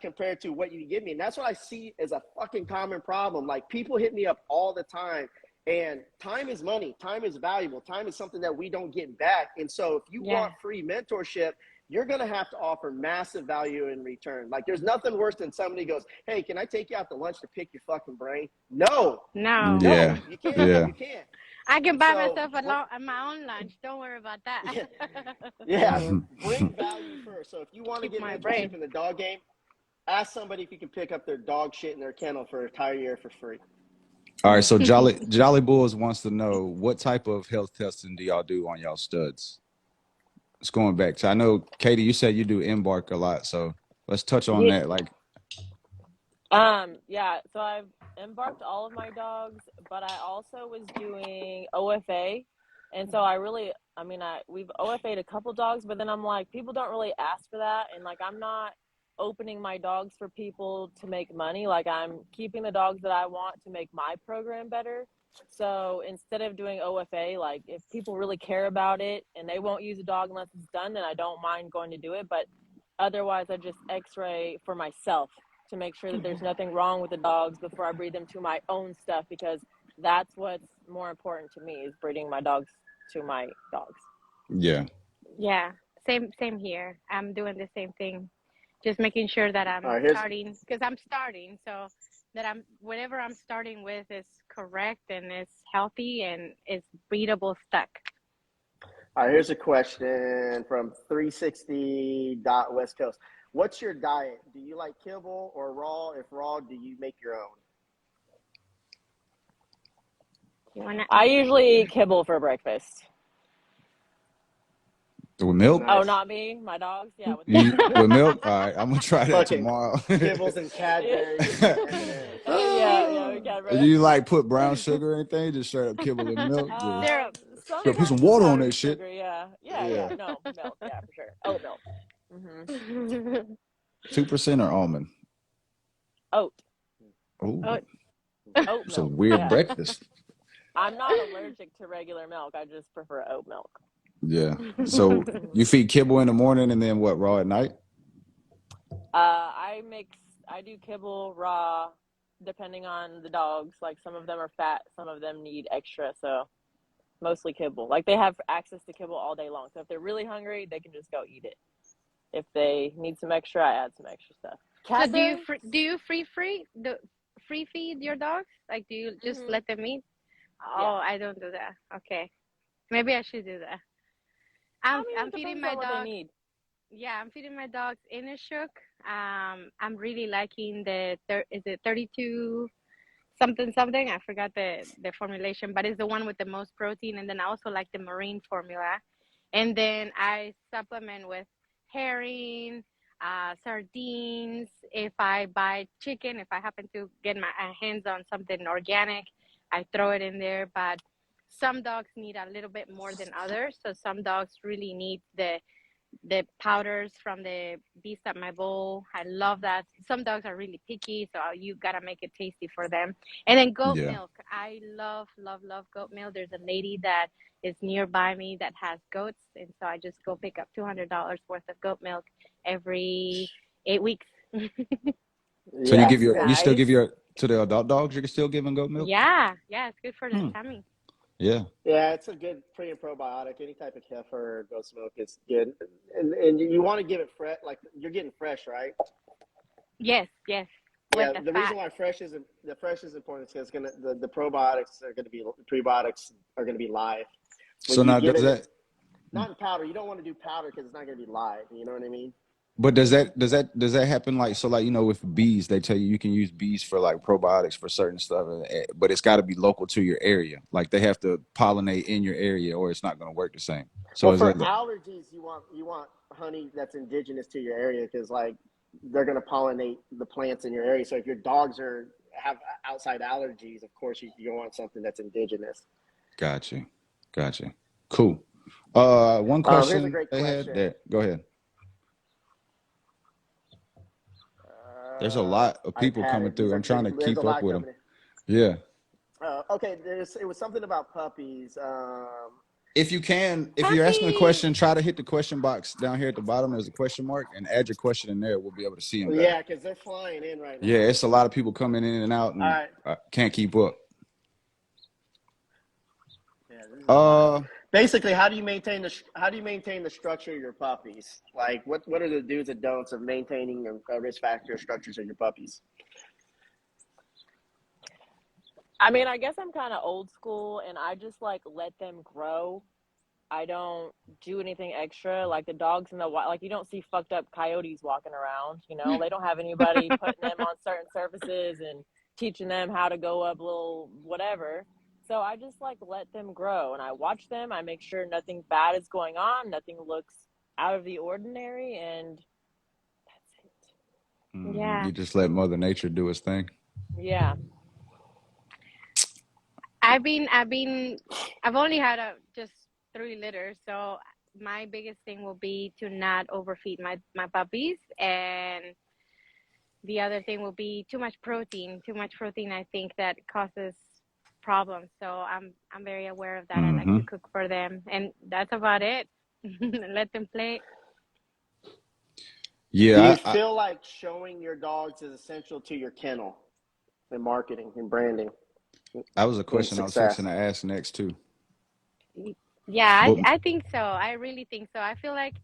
S2: compared to what you give me. And that's what I see as a fucking common problem. Like, people hit me up all the time, and time is money. Time is valuable. Time is something that we don't get back. And so if you want free mentorship, you're going to have to offer massive value in return. Like, there's nothing worse than somebody goes, hey, can I take you out to lunch to pick your fucking brain? No,
S1: Yeah.
S2: you can't.
S1: Yeah.
S2: You can't.
S4: I can buy
S2: So,
S4: myself my own lunch. Don't worry about that.
S2: yeah, bring value first. So if you want to
S4: Keep
S2: get
S4: my
S2: mentorship
S4: brain.
S2: in the dog game, ask somebody if you can pick up their dog shit in their kennel for an entire year for free.
S1: All right. So Jolly Bulls wants to know, what type of health testing do y'all do on y'all studs? It's going back to, I know, Katie, you said you do embark a lot, so let's touch on
S3: Yeah.
S1: that. Like,
S3: Yeah, so I've embarked all of my dogs, but I also was doing OFA. And so we've OFA'd a couple dogs, but then I'm like, people don't really ask for that. And like, I'm not opening my dogs for people to make money. Like, I'm keeping the dogs that I want to make my program better. So instead of doing OFA, like, if people really care about it and they won't use a dog unless it's done, then I don't mind going to do it. But otherwise, I just x-ray for myself to make sure that there's nothing wrong with the dogs before I breed them to my own stuff, because that's what's more important to me, is breeding my dogs to my dogs.
S1: yeah.
S4: Yeah, same here. I'm doing the same thing. Just making sure that I'm starting, because I'm starting, so that whatever I'm starting with is correct and is healthy and is breedable stock.
S2: All right, here's a question from 360 West Coast. What's your diet? Do you like kibble or raw? If raw, do you make your own?
S3: I usually eat kibble for breakfast.
S1: With milk?
S2: Nice.
S3: Oh, not me, my dogs. Yeah, with
S1: milk. All right, I'm gonna try that tomorrow.
S2: Kibbles and Cadbury's.
S3: Yeah, Cadbury.
S1: You like put brown sugar or anything? Just straight up kibble and milk.
S4: Syrup.
S1: Put some water on that shit.
S3: Sugar, yeah. No, milk, yeah, for sure. Oat milk. Mm-hmm.
S1: 2% or almond?
S3: Oat.
S1: Oh,
S3: Oat
S1: it's a
S3: milk.
S1: weird breakfast.
S3: I'm not allergic to regular milk. I just prefer oat milk.
S1: Yeah. So you feed kibble in the morning and then what, raw at night?
S3: I do kibble raw, depending on the dogs. Like, some of them are fat, some of them need extra, so mostly kibble. Like, they have access to kibble all day long. So if they're really hungry, they can just go eat it. If they need some extra, I add some extra stuff.
S4: So do you free feed your dogs? Like, do you just let them eat? Oh, yeah. I don't do that. Okay, maybe I should do that. I'm feeding my dog. Yeah, I'm feeding my dogs Innishook. I'm really liking is it 32 something? I forgot the formulation, but it's the one with the most protein. And then I also like the marine formula. And then I supplement with herring, sardines. If I buy chicken, if I happen to get my hands on something organic, I throw it in there. But some dogs need a little bit more than others. So some dogs really need the powders from the Beast at My Bowl. I love that. Some dogs are really picky, so you gotta make it tasty for them. And then goat milk. I love goat milk. There's a lady that is nearby me that has goats, and so I just go pick up $200 worth of goat milk every 8 weeks.
S1: So you still give to the adult dogs, you're still giving goat milk?
S4: Yeah, it's good for the tummy.
S1: Yeah.
S2: Yeah, it's a good pre and probiotic. Any type of kefir or goat's milk is good, and you want to give it fresh, like you're getting fresh, right?
S4: Yes, yes, with
S2: Yeah,
S4: the
S2: the reason
S4: fat.
S2: why fresh is important is because the probiotics are gonna be prebiotics are gonna be live when
S1: So
S2: you
S1: now
S2: give
S1: does
S2: it
S1: that
S2: not in powder. You don't want to do powder because it's not gonna be live. You know what I mean?
S1: but does that happen like so like with bees they tell you can use bees for like probiotics for certain stuff but it's got to be local to your area. Like they have to pollinate in your area or it's not going to work the same. So
S2: Well,
S1: is
S2: for
S1: that
S2: allergies, you want honey that's indigenous to your area because like they're gonna pollinate the plants in your area. So if your dogs have outside allergies, of course you want something that's indigenous.
S1: gotcha. Gotcha. Cool. One
S2: Here's a
S1: question
S2: great
S1: they had
S2: question.
S1: there. Go ahead. There's a
S2: Uh,
S1: lot of
S2: I've
S1: people
S2: had
S1: coming
S2: it. These
S1: through.
S2: are
S1: I'm trying
S2: great.
S1: to
S2: There's a
S1: keep up
S2: lot
S1: with them.
S2: coming in.
S1: Yeah.
S2: Okay, it was something about puppies.
S1: If you can, if you're asking a
S4: Puppy.
S1: question, try to hit the question box down here at the bottom. There's a question mark and add your question in there. We'll be able to see them better.
S2: Yeah, because they're flying in right
S1: Yeah,
S2: now.
S1: it's a lot of people coming in and out
S2: All
S1: and
S2: right.
S1: can't keep up.
S2: Yeah, this is a lot.
S1: Uh,
S2: Basically, how do you maintain the structure of your puppies? Like, what are the do's and don'ts of maintaining a risk factor structures of your puppies?
S3: I mean, I guess I'm kind of old school and I just like let them grow. I don't do anything extra. Like the dogs in the wild, like you don't see fucked up coyotes walking around. They don't have anybody putting them on certain surfaces and teaching them how to go up little whatever. So I just like let them grow and I watch them. I make sure nothing bad is going on, nothing looks out of the ordinary, and that's it.
S4: Yeah.
S1: you just let Mother Nature do its thing.
S3: Yeah.
S4: I've I've only had just 3 litters, so my biggest thing will be to not overfeed my puppies, and the other thing will be too much protein. Too much protein, I think that causes problems. So I'm very aware of that. I like to
S1: Mm-hmm.
S4: cook for them, and that's about it. Let them play.
S2: Do
S1: Yeah,
S2: you feel like showing your dogs is essential to your kennel and marketing and branding
S1: that was a
S2: and
S1: question I was fixing
S2: success?
S1: to ask next too.
S4: Yeah,
S1: But
S4: I think so. I really think so. I feel like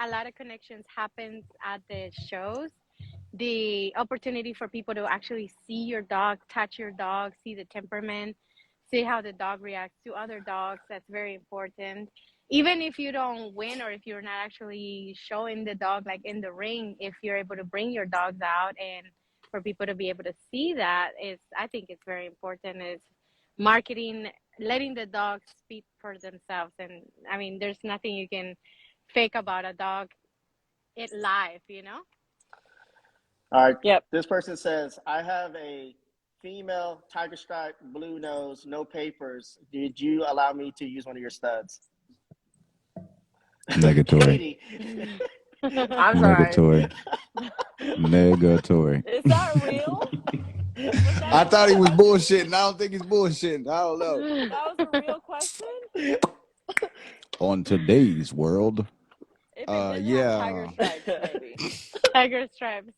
S4: a lot of connections happens at the shows. The opportunity for people to actually see your dog, touch your dog, see the temperament, see how the dog reacts to other dogs. That's very important. Even if you don't win or if you're not actually showing the dog like in the ring, if you're able to bring your dogs out and for people to be able to see that is, I think it's very important. Is marketing, letting the dogs speak for themselves. And I mean, there's nothing you can fake about a dog it live.
S2: All right.
S3: Yep.
S2: This person says, I have a female tiger stripe, blue nose, no papers. Did you allow me to use one of your studs?
S1: negatory,
S2: Katie.
S3: I'm sorry.
S1: negatory, negatory.
S3: Is that real? Was that
S1: I
S3: a
S1: thought
S3: real
S1: he was
S3: question?
S1: bullshitting. I don't think he's bullshitting. I don't know.
S3: That was a real question?
S1: On today's world,
S3: If it didn't have tiger
S1: yeah.
S3: stripes, maybe.
S4: Tiger stripes.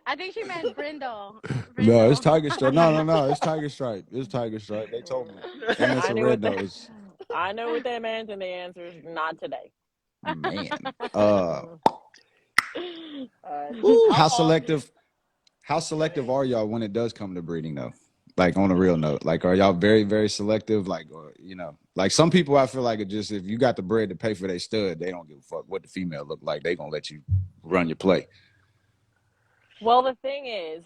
S4: I think she meant brindle.
S1: No, it's
S4: Brindle.
S1: Tiger Stripe. No, no, no. It's Tiger Stripe. It's Tiger Stripe. They told me. And it's
S3: I
S1: a
S3: knew
S1: red
S3: what the
S1: nose.
S3: I know what that meant, and the answer is not today.
S1: Man. Ooh,
S2: How often?
S1: how
S2: Go
S1: selective
S2: ahead.
S1: are y'all when it does come to breeding though? Like on a real note. Like are y'all very, very selective? Like or, like some people I feel like it just if you got the bread to pay for their stud, they don't give a fuck what the female look like. They gonna let you run your play.
S3: Well, the thing is,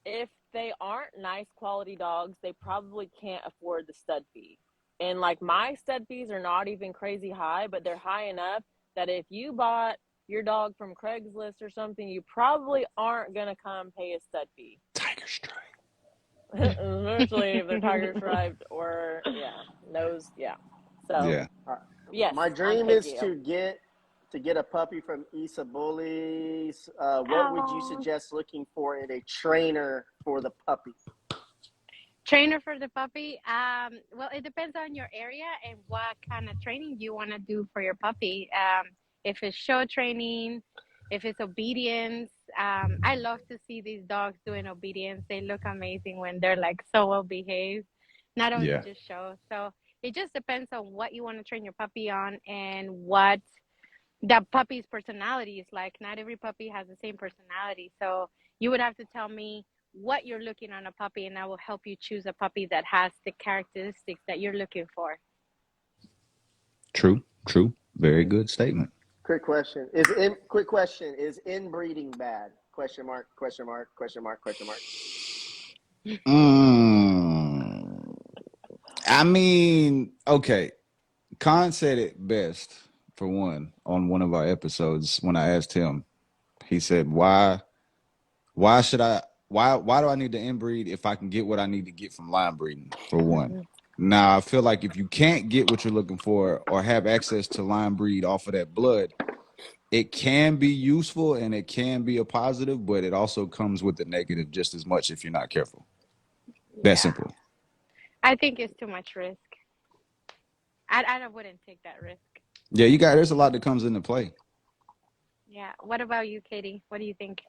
S3: if they aren't nice quality dogs, they probably can't afford the stud fee. And like my stud fees are not even crazy high, but they're high enough that if you bought your dog from Craigslist or something, you probably aren't going to come pay a stud fee.
S1: Tiger Stripe.
S3: Especially if they're tiger striped or, nose. Yeah. So,
S1: Yeah.
S3: yes,
S2: My
S3: I'm
S2: dream is
S3: picky.
S2: to get a puppy from Issa Bullies. What would you
S4: Oh,
S2: suggest looking for in a trainer for the puppy?
S4: trainer for the puppy. Well, it depends on your area and what kind of training you want to do for your puppy. If it's show training, if it's obedience. I love to see these dogs doing obedience. They look amazing when they're like so well behaved. not only
S1: Yeah.
S4: just show. So it just depends on what you want to train your puppy on and what that puppy's personality is like. Not every puppy has the same personality. So you would have to tell me what you're looking on a puppy, and I will help you choose a puppy that has the characteristics that you're looking for.
S1: True. True. Very good statement.
S2: Quick question: Is inbreeding bad? Question mark? Question mark? Question mark? Question mark?
S1: Mm, I mean, okay. Khan said it best for one on one of our episodes when I asked him. He said, why should I why do I need to inbreed if I can get what I need to get from line breeding for one? Now I feel like if you can't get what you're looking for or have access to line breed off of that blood, it can be useful and it can be a positive, but it also comes with the negative just as much if you're not careful. That
S4: Yeah,
S1: simple.
S4: I think it's too much risk. I wouldn't take that risk.
S1: Yeah, there's a lot that comes into play.
S4: Yeah. What about you, Katie? What do you think?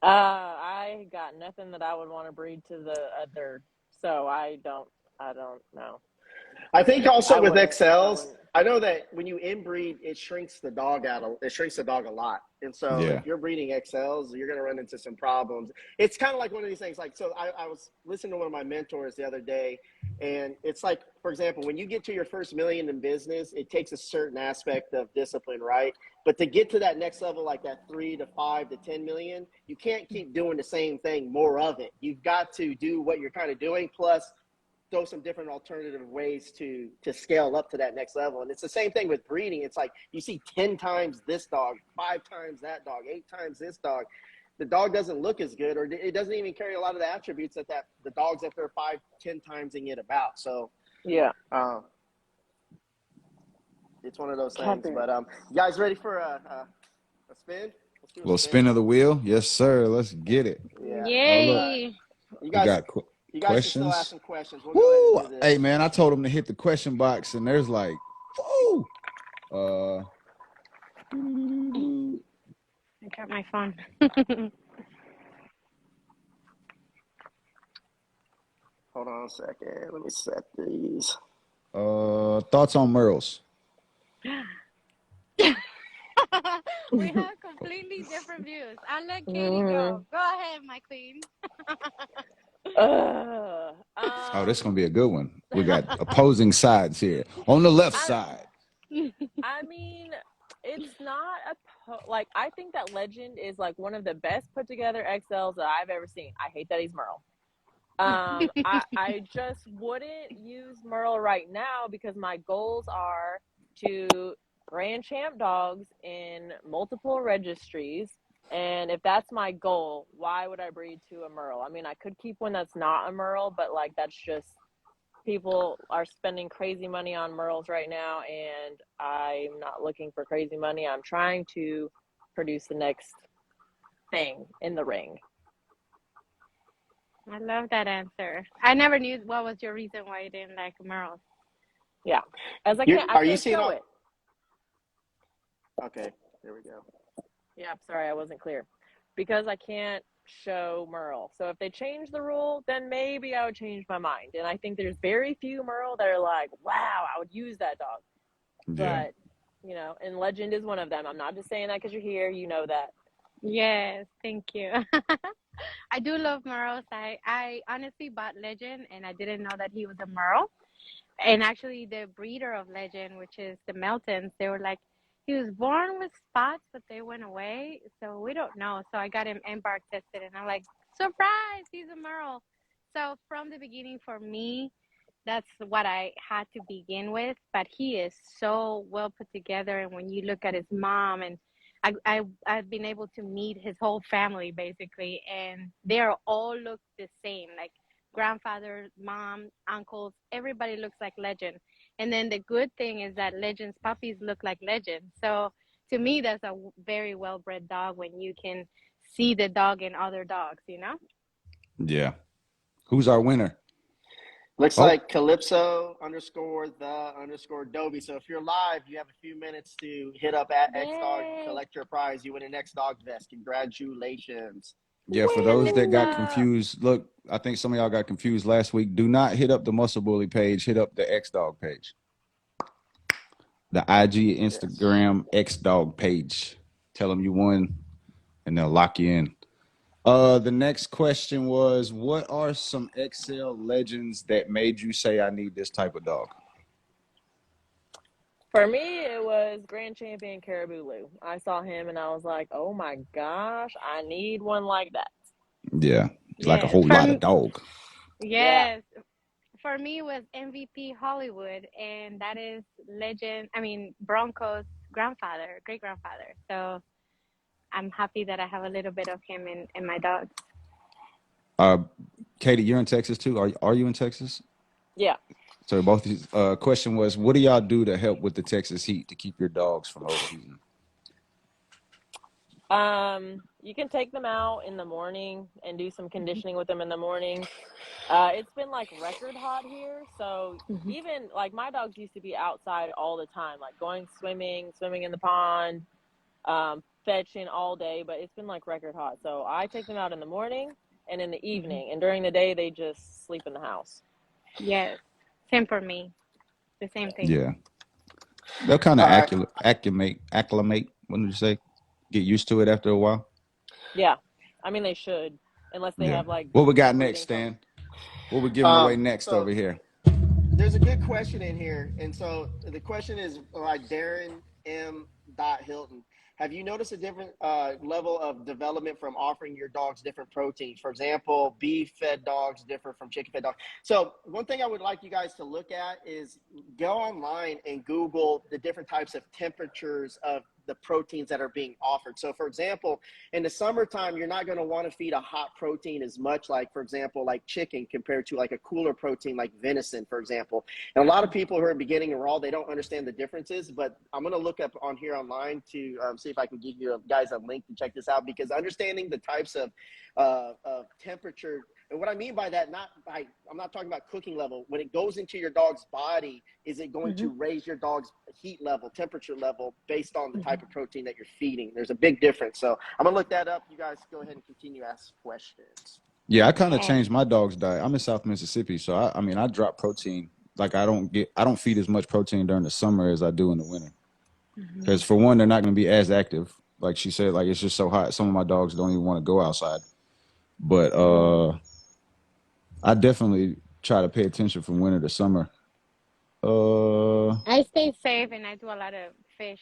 S3: I got nothing that I would want to breed to the other, so I don't know.
S2: I think also
S3: I
S2: with
S3: wouldn't.
S2: XLs, I know that when you inbreed, it shrinks the dog it shrinks the dog a lot. And so
S1: Yeah.
S2: if you're breeding XLs, you're going to run into some problems. It's kind of like one of these things. Like, so I was listening to one of my mentors the other day, and it's like, for example, when you get to your first million in business, it takes a certain aspect of discipline, right? But to get to that next level, like that 3 to 5 to 10 million, you can't keep doing the same thing, more of it. You've got to do what you're kind of doing, plus throw some different alternative ways to scale up to that next level. And it's the same thing with breeding. It's like you see 10 times this dog, 5 times that dog, 8 times this dog. The dog doesn't look as good, or it doesn't even carry a lot of the attributes that the dogs that they're 5, 10 timesing it about. So
S3: Yeah.
S2: it's one of those things. But you guys ready for a spin? Let's do a
S1: Little spin of the wheel. Yes, sir. Let's get it.
S2: Yeah.
S1: Oh, look.
S4: Yay!
S2: You
S1: We
S2: guys
S1: got
S2: can still ask
S1: questions.
S2: some questions. We'll go
S1: Woo!
S2: ahead and do this.
S1: Hey, man, I told him to hit the question box, and there's like, woo!
S4: I got my phone.
S2: Hold on a second. Let me set these.
S1: Thoughts on Merles?
S4: We have completely different views. I'll let Katie go. Go ahead, my queen.
S1: Oh, this is gonna be a good one. We got opposing sides here. On the left side.
S3: I mean, it's not like, I think that Legend is like one of the best put together XLs that I've ever seen. I hate that he's Merle. I just wouldn't use Merle right now because my goals are to grand champ dogs in multiple registries. And if that's my goal, why would I breed to a Merle? I mean, I could keep one that's not a Merle, but like that's just, people are spending crazy money on Merles right now, and I'm not looking for crazy money. I'm trying to produce the next thing in the ring.
S4: I love that answer. I never knew what was your reason why you didn't like Merle.
S3: Yeah, as I
S2: You-
S3: can't,
S2: are
S3: I
S2: you
S3: can't
S2: seeing
S3: show
S2: all-
S3: it.
S2: Okay, there we go.
S3: Yeah, I'm sorry, I wasn't clear. Because I can't show Merle. So if they change the rule, then maybe I would change my mind. And I think there's very few Merle that are like, wow, I would use that dog.
S1: Yeah.
S3: But, you know, and Legend is one of them. I'm not just saying that because you're here. You know that.
S4: Yes, thank you. I do love Merles. I honestly bought Legend and I didn't know that he was a Merle. And actually, the breeder of Legend, which is the Meltons, they were like, he was born with spots, but they went away. So we don't know. So I got him embark tested, and I'm like, surprise, he's a Merle. So from the beginning, for me, that's what I had to begin with. But he is so well put together. And when you look at his mom, and I've been able to meet his whole family basically, and they are all look the same. Like grandfather, mom, uncles, everybody looks like Legend. And then the good thing is that Legend's puppies look like Legend. So to me, that's a very well bred dog when you can see the dog in other dogs, you know?
S1: Yeah. Who's our winner?
S2: Looks
S1: Oh.
S2: like Calypso _the Dobie. So if you're live, you have a few minutes to hit up at X Dog,
S3: Yay.
S2: collect your prize. You win an X Dog vest. Congratulations.
S1: Yeah, for
S4: Where
S1: those that got
S4: Linda?
S1: confused, look, I think some of y'all got confused last week. Do not hit up the Muscle Bully page. Hit up the X Dog page, the IG,
S2: Yes.
S1: Instagram X Dog page. Tell them you won, and they'll lock you in. The next question was, what are some XL legends that made you say, I need this type of dog?
S3: For me, it was Grand Champion Caribou Lou. I saw him and I was like, oh my gosh, I need one like that.
S1: Yeah, like a
S4: Yes,
S1: whole lot of dog.
S3: Yeah.
S4: yes. For me it was MVP Hollywood, and that is legend. I mean Bronco's grandfather, great grandfather. So I'm happy that I have a little bit of him in my dogs.
S1: Uh, Katie, you're in Texas too. Are you in Texas?
S3: Yeah.
S1: So both these question was, what do y'all do to help with the Texas heat to keep your dogs from overheating?
S3: You can take them out in the morning and do some conditioning with them in the morning. It's been like record hot here, so
S4: Mhm.
S3: even like my dogs used to be outside all the time, like going swimming in the pond, fetching all day, but it's been like record hot. So I take them out in the morning and in the evening, and during the day they just sleep in the house.
S4: Yes, same for me. The same thing.
S1: Yeah, they'll kind of
S2: All right.
S1: acclimate. What did you say? Get used to it after a while.
S3: Yeah, I mean they should, unless they
S1: Yeah.
S3: have like
S1: What we got next,
S3: breathing problems.
S1: Stan? What we giving away next
S2: So
S1: over here?
S2: there's a good question in here, and so the question is like Darren M. Hilton. Have you noticed a different level of development from offering your dogs different proteins? For example, beef fed dogs differ from chicken fed dogs. So one thing I would like you guys to look at is go online and Google the different types of temperatures of the proteins that are being offered. So for example, in the summertime, you're not going to want to feed a hot protein as much, like for example, like chicken compared to like a cooler protein like venison, for example. And a lot of people who are beginning raw, they don't understand the differences, but I'm going to look up on here online to see if I can give you guys a link to check this out, because understanding the types of temperature, and what I mean by that, I'm not talking about cooking level. When it goes into your dog's body, is it going
S4: Hmm.
S2: to raise your dog's heat level, temperature level, based on the
S4: Hmm.
S2: type of protein that you're feeding? There's a big difference. So I'm gonna look that up. You guys go ahead and continue to ask questions.
S1: Yeah, I kind of
S4: Okay.
S1: changed my dog's diet. I'm in South Mississippi, so I mean, I drop protein. Like I don't feed as much protein during the summer as I do in the winter.
S4: Hmm.
S1: Because for one, they're not going to be as active. Like she said, like it's just so hot. Some of my dogs don't even want to go outside. But I definitely try to pay attention from winter to summer. Uh,
S4: I stay safe and I do a lot of fish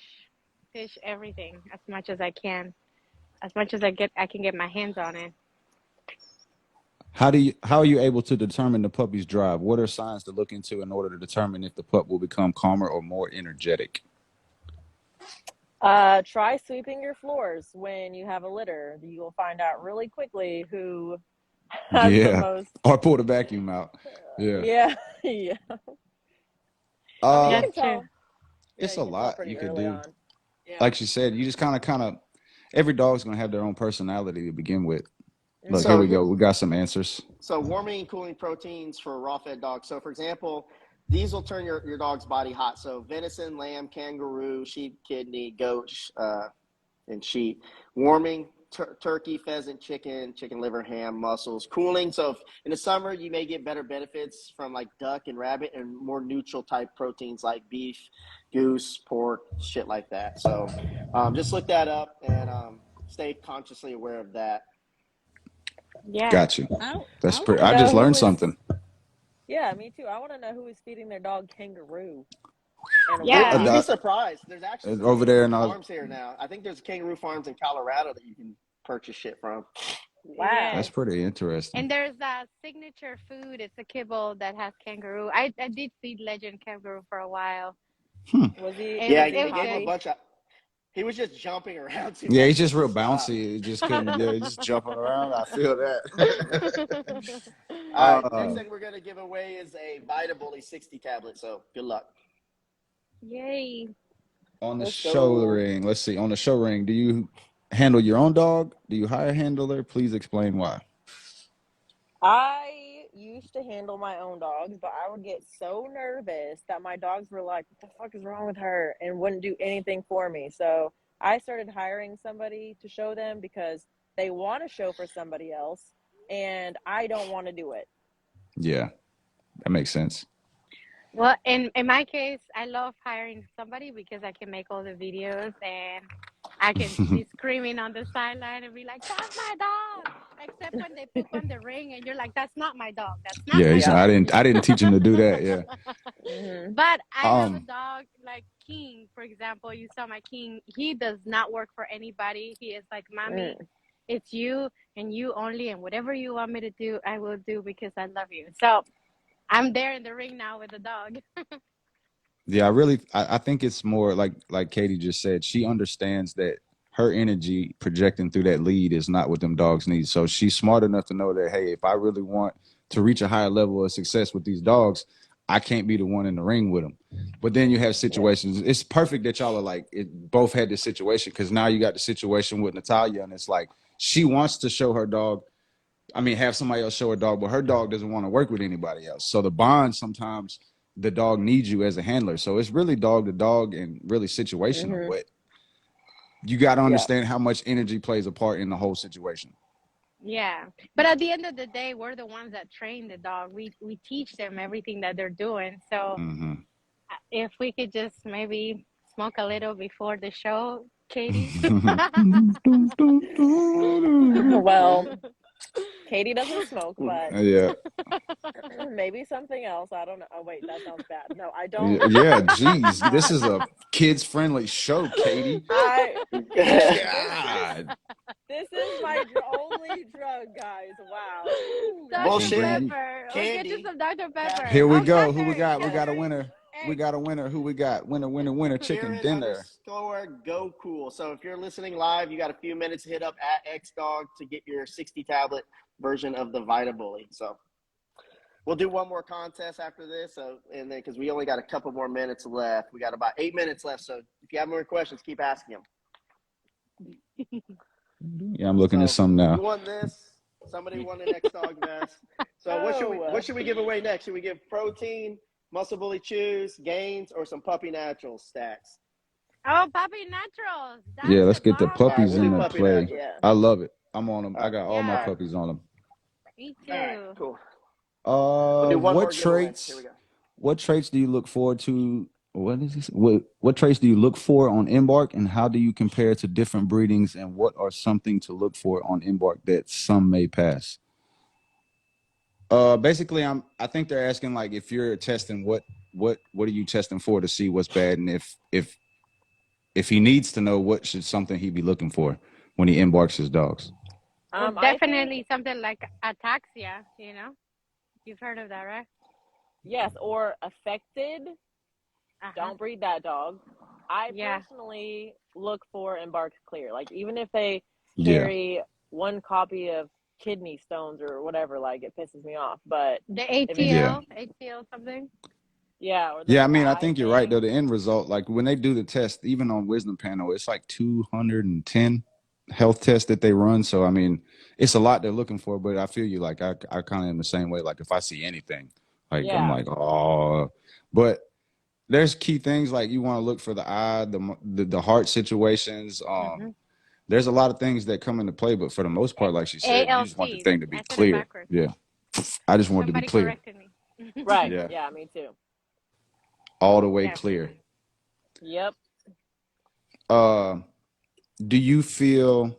S4: everything as much as I can, as much as I can get my hands on it.
S1: how are you able to determine the puppy's drive? What are signs to look into in order to determine if the pup will become calmer or more energetic?
S3: Try sweeping your floors when you have a litter. You will find out really quickly who has the
S1: Yeah,
S3: most.
S1: or pull the vacuum out. Yeah.
S3: Yeah, yeah. I mean, you
S1: Uh,
S3: can
S4: That's true.
S3: tell. Yeah,
S1: it's a
S3: you can tell
S1: lot
S3: pretty
S1: you could
S3: early
S1: do.
S3: on. Yeah.
S1: Like she said, you just kind of every dog's gonna have their own personality to begin with. Look, here
S2: So
S3: Mhm.
S1: we
S2: here,
S1: go. We got some answers.
S2: so warming and cooling proteins for raw fed dogs. So for example, these will turn your dog's body hot. So venison, lamb, kangaroo, sheep, kidney, goat, and sheep. Warming, turkey, pheasant, chicken liver, ham, mussels. Cooling, so if in the summer you may get better benefits from like duck and rabbit, and more neutral type proteins like beef, goose, pork, shit like that. So just look that up and stay consciously aware of that.
S4: Yeah.
S1: Got you.
S3: I
S1: That's
S3: want
S1: pretty.
S3: to
S1: I
S3: know
S1: just
S3: who
S1: learned
S3: is.
S1: something.
S3: Yeah, me too. I want to know who is feeding their dog kangaroo and
S4: Yeah.
S2: You'd be
S3: why.
S2: surprised. There's actually some
S1: Over there,
S2: kangaroo
S1: and I was
S2: farms here now. I think there's kangaroo farms in Colorado that you can purchase shit from.
S3: Wow.
S1: that's
S4: Yes.
S1: pretty interesting.
S4: And there's a signature food. It's a kibble that has kangaroo. I did feed Legend kangaroo for a while.
S1: Hmm.
S3: Was he
S4: It
S2: Yeah,
S4: was
S3: was
S2: they
S3: he
S4: it was
S2: gave him a
S4: good.
S3: happy?
S2: bunch of. He was just jumping around too
S1: Yeah, he's
S2: much
S1: just
S2: just to
S1: real
S2: stop.
S1: bouncy. He just couldn't. Yeah, he's just jumping around. I feel that.
S2: All right, next
S1: uh,
S2: thing we're gonna give away is a Bully 60 tablet. So good luck.
S4: Yay.
S1: on the
S3: Let's
S1: show
S3: go.
S1: ring. Let's see. On the show ring, do you handle your own dog? Do you hire a handler? Please explain why.
S3: I used to handle my own dogs, but I would get so nervous that my dogs were like, "What the fuck is wrong with her?" and wouldn't do anything for me. So I started hiring somebody to show them because they want to show for somebody else, and I don't want to do it.
S1: Yeah, that makes sense.
S4: Well, in my case, I love hiring somebody because I can make all the videos and I can be screaming on the sideline and be like, "That's my dog!" Except when they poop on the ring and you're like, "That's not my dog. That's not
S1: Yeah,
S4: my
S1: he's,
S3: Yeah.
S1: I
S4: dog."
S1: didn't teach him to do that. Yeah.
S3: Hmm.
S4: But I have a
S1: Um.
S4: dog like King, for example. You saw my King. He does not work for anybody. He is like, "Mommy,
S3: Mm.
S4: it's you and you only, and whatever you want me to do, I will do because I love you." So I'm there in the ring now with the dog.
S1: Yeah, I think it's more like Katie just said. She understands that her energy projecting through that lead is not what them dogs need. So she's smart enough to know that, hey, if I really want to reach a higher level of success with these dogs, I can't be the one in the ring with them. But then you have
S3: Yeah.
S1: situations. It's perfect that y'all are like both had this situation, because now you got the situation with Natalia, and it's like she wants to show her dog. I mean, have somebody else show her dog, but her dog doesn't want to work with anybody else. So the bond, sometimes the dog needs you as a handler. So it's really dog to dog and really situational.
S3: Hmm.
S1: But you got to
S3: Yeah.
S1: understand how much energy plays a part in the whole situation.
S4: Yeah. But at the end of the day, we're the ones that train the dog. We teach them everything that they're doing. So
S1: Hmm.
S4: if we could just maybe smoke a little before the show, Katie.
S3: Well, Katie doesn't smoke, but
S1: Yeah.
S3: maybe something else. I don't know. Oh, wait, that sounds bad. No, I don't.
S1: Yeah. Geez, this is
S3: Um,
S1: a kids friendly show, Katie.
S3: I
S1: God.
S3: this is my only drug, guys. Wow.
S4: Dr.
S1: Can't
S2: Bullshit.
S1: bring.
S4: Pepper. We'll get you
S2: Candy.
S4: some Dr. Pepper.
S1: Here we
S4: Oh,
S1: go. Who we
S4: sugar.
S1: got? We got a
S4: Sugar.
S1: winner. We
S4: Egg.
S1: got a winner. Who we got? Winner, winner, winner. Chicken
S2: Karen
S1: dinner.
S2: underscore go cool. So if you're listening live, you got a few minutes to hit up at XDog to get your 60 tablet version of the Vita Bully. So we'll do one more contest after this. So, and then because we only got a couple more minutes left, we got about 8 minutes left. So if you have more questions, keep asking them.
S1: Yeah, I'm looking at
S2: So
S1: some now.
S2: you won this. Somebody won an X-Dog vest. So what should we give away next? Should we give protein, Muscle Bully Chews, gains, or some Puppy Naturals stacks?
S4: Oh, Puppy Naturals. That's
S1: Yeah, let's
S4: the
S1: get the
S4: bomb
S2: All right,
S1: puppies
S2: we'll
S4: right
S2: do
S1: into
S4: now.
S2: Puppy
S1: play.
S2: Naturals.
S3: Yeah.
S1: I love it. I'm on them.
S2: All
S1: I
S2: right.
S1: got all my
S4: Yeah,
S1: puppies on them.
S4: me
S2: All right,
S4: too.
S2: cool. We'll do one
S1: What
S2: more giveaway. Here we
S1: traits?
S2: go.
S1: What traits do you look forward to? What is this? What traits do you look for on Embark, and how do you compare to different breedings? And what are something to look for on Embark that some may pass? Basically, I think they're asking like if you're testing what are you testing for to see what's bad, and if he needs to know what should something he be looking for when he embarks his dogs.
S4: Well,
S3: I think
S4: definitely something like ataxia, you know? You've heard of that, right?
S3: yes, or affected.
S4: Uh-huh.
S3: Don't breed that dog. I
S4: Yeah.
S3: personally look for embarked clear. Like even if they
S1: Yeah,
S3: carry one copy of kidney stones or whatever, like it pisses me off. But
S4: The
S3: if it's
S1: yeah,
S4: ATL something.
S3: yeah, or
S1: yeah. I
S3: the
S1: mean, I
S3: eye
S1: think you're right
S3: thing.
S1: though. The end result, like when they do the test, even on Wisdom Panel, it's like 210 health tests that they run. So I mean, it's a lot they're looking for. But I feel you. Like I kind of am the same way. Like if I see anything, like I'm
S3: Yeah.
S1: like, oh, but there's key things like you want to look for the eye, the heart situations.
S4: Mm-hmm.
S1: There's a lot of things that come into play, but for the most part, like she said, you just want the
S4: ALCs.
S1: thing to be
S4: I said it
S1: clear.
S4: backwards.
S1: Yeah, I just want it to be
S4: Somebody
S1: clear.
S4: corrected me.
S3: Right.
S1: Yeah,
S3: Yeah, me too.
S1: all the way
S4: Yeah.
S1: clear.
S3: Yep.
S1: Uh, do you feel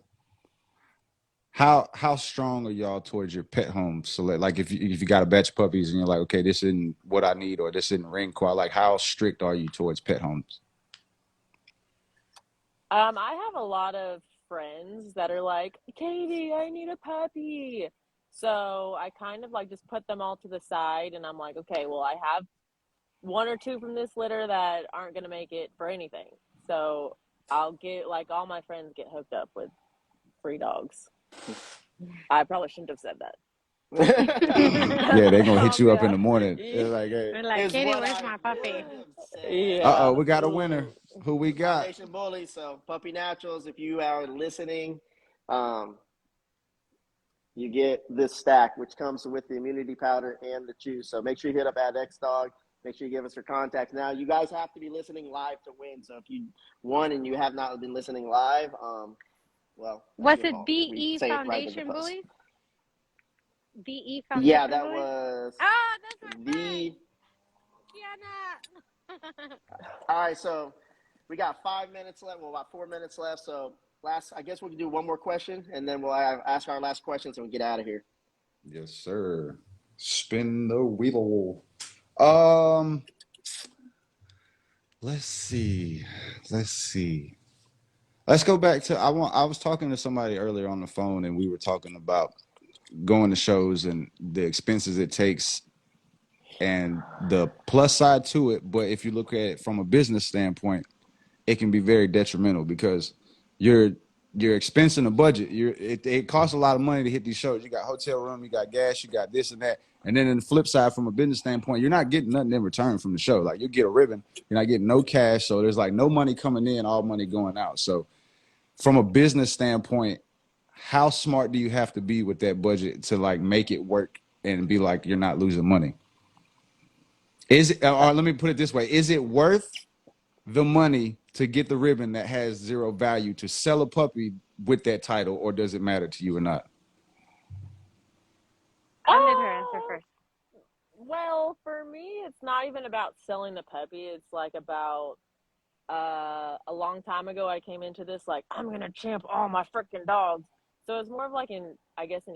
S1: how strong are y'all towards your pet home select? Like if you got a batch of puppies and you're like, okay, this isn't what I need or this isn't ring qual. Like how strict are you towards pet homes?
S3: I have a lot of friends that are like, Katie, I need a puppy. So I kind of like just put them all to the side and I'm like, okay, well, I have one or two from this litter that aren't going to make it for anything. So I'll get like all my friends get hooked up with free dogs. I probably shouldn't have said that.
S1: Yeah, they're gonna hit you up in
S3: Yeah.
S1: the morning. They're like, hey,
S4: We're like,
S2: Is
S4: Katie,
S2: what
S4: where's
S2: I
S4: my
S2: would
S4: puppy?
S2: have said.
S3: Yeah.
S1: we got a winner.
S3: Ooh.
S1: Who we got?
S2: Foundation Bully. So Puppy Naturals, if you are listening, you get this stack, which comes with the immunity powder and the chew. So make sure you hit up at XDog. Make sure you give us your contacts. Now, you guys have to be listening live to win. So if you won and you have not been listening live, Well,
S4: Was
S2: actually,
S4: it
S2: we
S4: DE
S2: say it right in the
S4: Foundation
S2: post.
S4: Bullies? DE
S2: Yeah,
S4: Foundation
S2: that
S4: Bullies?
S2: was
S4: Oh, that's my
S2: the.
S4: friend, Kiana.
S2: All right, so we got 5 minutes left. Well, about 4 minutes left. So I guess we can do one more question, and then we'll ask our last questions and we get out of here.
S1: Yes, sir. Spin the wheel. Um, let's see. Let's see. Let's go back to I was talking to somebody earlier on the phone and we were talking about going to shows and the expenses it takes and the plus side to it. But if you look at it from a business standpoint, it can be very detrimental because you're expensing the budget. It costs a lot of money to hit these shows. You got hotel room, you got gas, you got this and that. And then in the flip side, from a business standpoint, you're not getting nothing in return from the show. Like you get a ribbon, you're not getting no cash. So there's like no money coming in, all money going out. So from a business standpoint, how smart do you have to be with that budget to like make it work and be like you're not losing money? Is it, or let me put it this way, is it worth the money to get the ribbon that has zero value to sell a puppy with that title, or does it matter to you or not?
S4: I'll let her answer first.
S3: Well, for me, it's not even about selling the puppy. It's like about a long time ago, I came into this like I'm gonna champ all my freaking dogs. So it's more of like an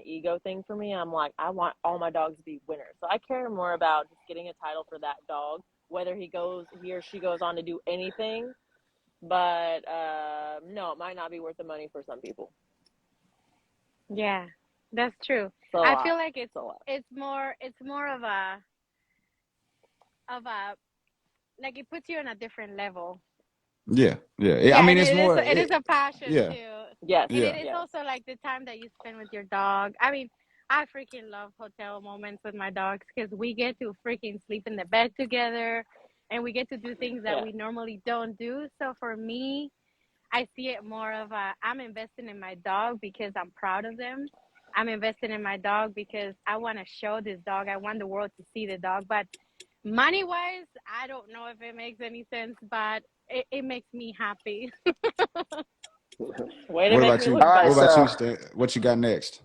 S3: ego thing for me. I'm like I want all my dogs to be winners. So I care more about just getting a title for that dog, whether he or she goes on to do anything. But no, it might not be worth the money for some people.
S4: Yeah, that's true.
S3: So
S4: I feel like it's more of a like it puts you on a different level.
S1: Yeah.
S4: Yeah,
S1: I mean,
S4: and
S1: it's more.
S4: it is a passion
S1: Yeah.
S4: too.
S3: yes,
S4: And
S1: Yeah.
S4: it is also like the time that you spend with your dog. I mean, I freaking love hotel moments with my dogs because we get to freaking sleep in the bed together and we get to do things that we normally don't do. So for me, I see it more of I'm investing in my dog because I'm proud of them. I'm investing in my dog because I want to show this dog. I want the world to see the dog. But money wise, I don't know if it makes any sense, but it makes me happy.
S3: Way to
S1: What
S3: make
S1: about
S3: me
S1: you?
S3: look
S2: All right,
S1: What
S3: bad.
S1: about you,
S2: so
S1: Stan? What you got next?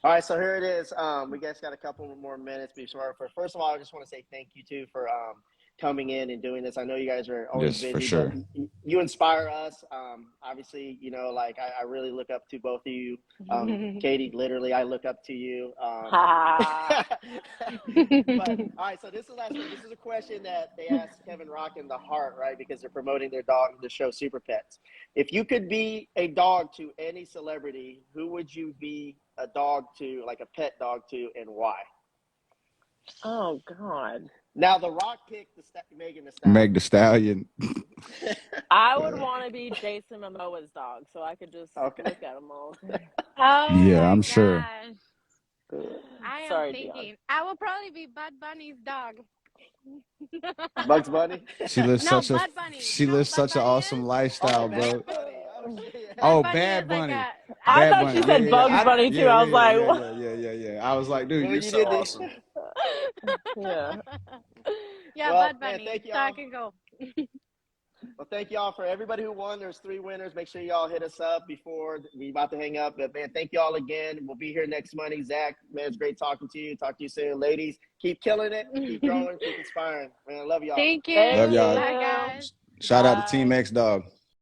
S2: all right, so here it is. We guys got a couple more minutes before. First of all, I just want to say thank you too for coming in and doing this. I know you guys are always
S1: Yes, for
S2: busy, but
S1: sure.
S2: you inspire us. Obviously, you know, like I really look up to both of you. Katie, literally, I look up to you. But all right, so this is the last one. This is a question that they asked Kevin Rock and The Heart, right? Because they're promoting their dog, the show Super Pets. If you could be a dog to any celebrity, who would you be a dog to, like a pet dog to, and why?
S3: Oh God.
S2: Now, The Rock picked Megan Thee
S1: Meg
S2: Stallion.
S1: the Stallion.
S3: I would want to be Jason Momoa's dog, so I could just
S2: Okay.
S3: look at him all day.
S4: Oh
S1: Yeah,
S4: my
S1: I'm sure.
S4: gosh. I am
S3: Sorry,
S4: thinking I will probably be Bud Bunny's dog.
S2: Bugs Bunny?
S4: No, Bud Bunny.
S1: She
S4: You know who
S1: lives
S4: Bud
S1: such an
S4: Bunny
S1: awesome
S4: is?
S2: Oh,
S1: lifestyle,
S2: Bad
S1: bro.
S2: Bunny. Oh, shit.
S4: Bud
S1: Oh,
S4: Bunny
S1: Bad
S4: is like
S1: Bunny.
S3: I
S1: Bad
S3: thought you
S1: Bunny.
S3: said Bugs Bunny too. I was like, what?
S1: I was like, dude,
S2: Well,
S1: you're
S2: you
S1: so
S2: did
S1: awesome.
S3: Yeah.
S4: Yeah,
S2: Well,
S4: Bud
S2: man,
S4: Bunny.
S2: thank
S4: So I
S2: y'all.
S4: can go.
S2: Well, thank y'all for everybody who won. There's 3 winners. Make sure y'all hit us up before we about to hang up. But man, thank y'all again. We'll be here next Monday. Zach, man, it's great talking to you. Talk to you soon, ladies. Keep killing it. Keep growing. Keep inspiring. Man, I love y'all.
S4: Thank you.
S3: Thank
S1: Love y'all.
S4: Bye,
S3: you.
S4: guys.
S1: Shout out to Team
S3: Bye.
S1: X Dog.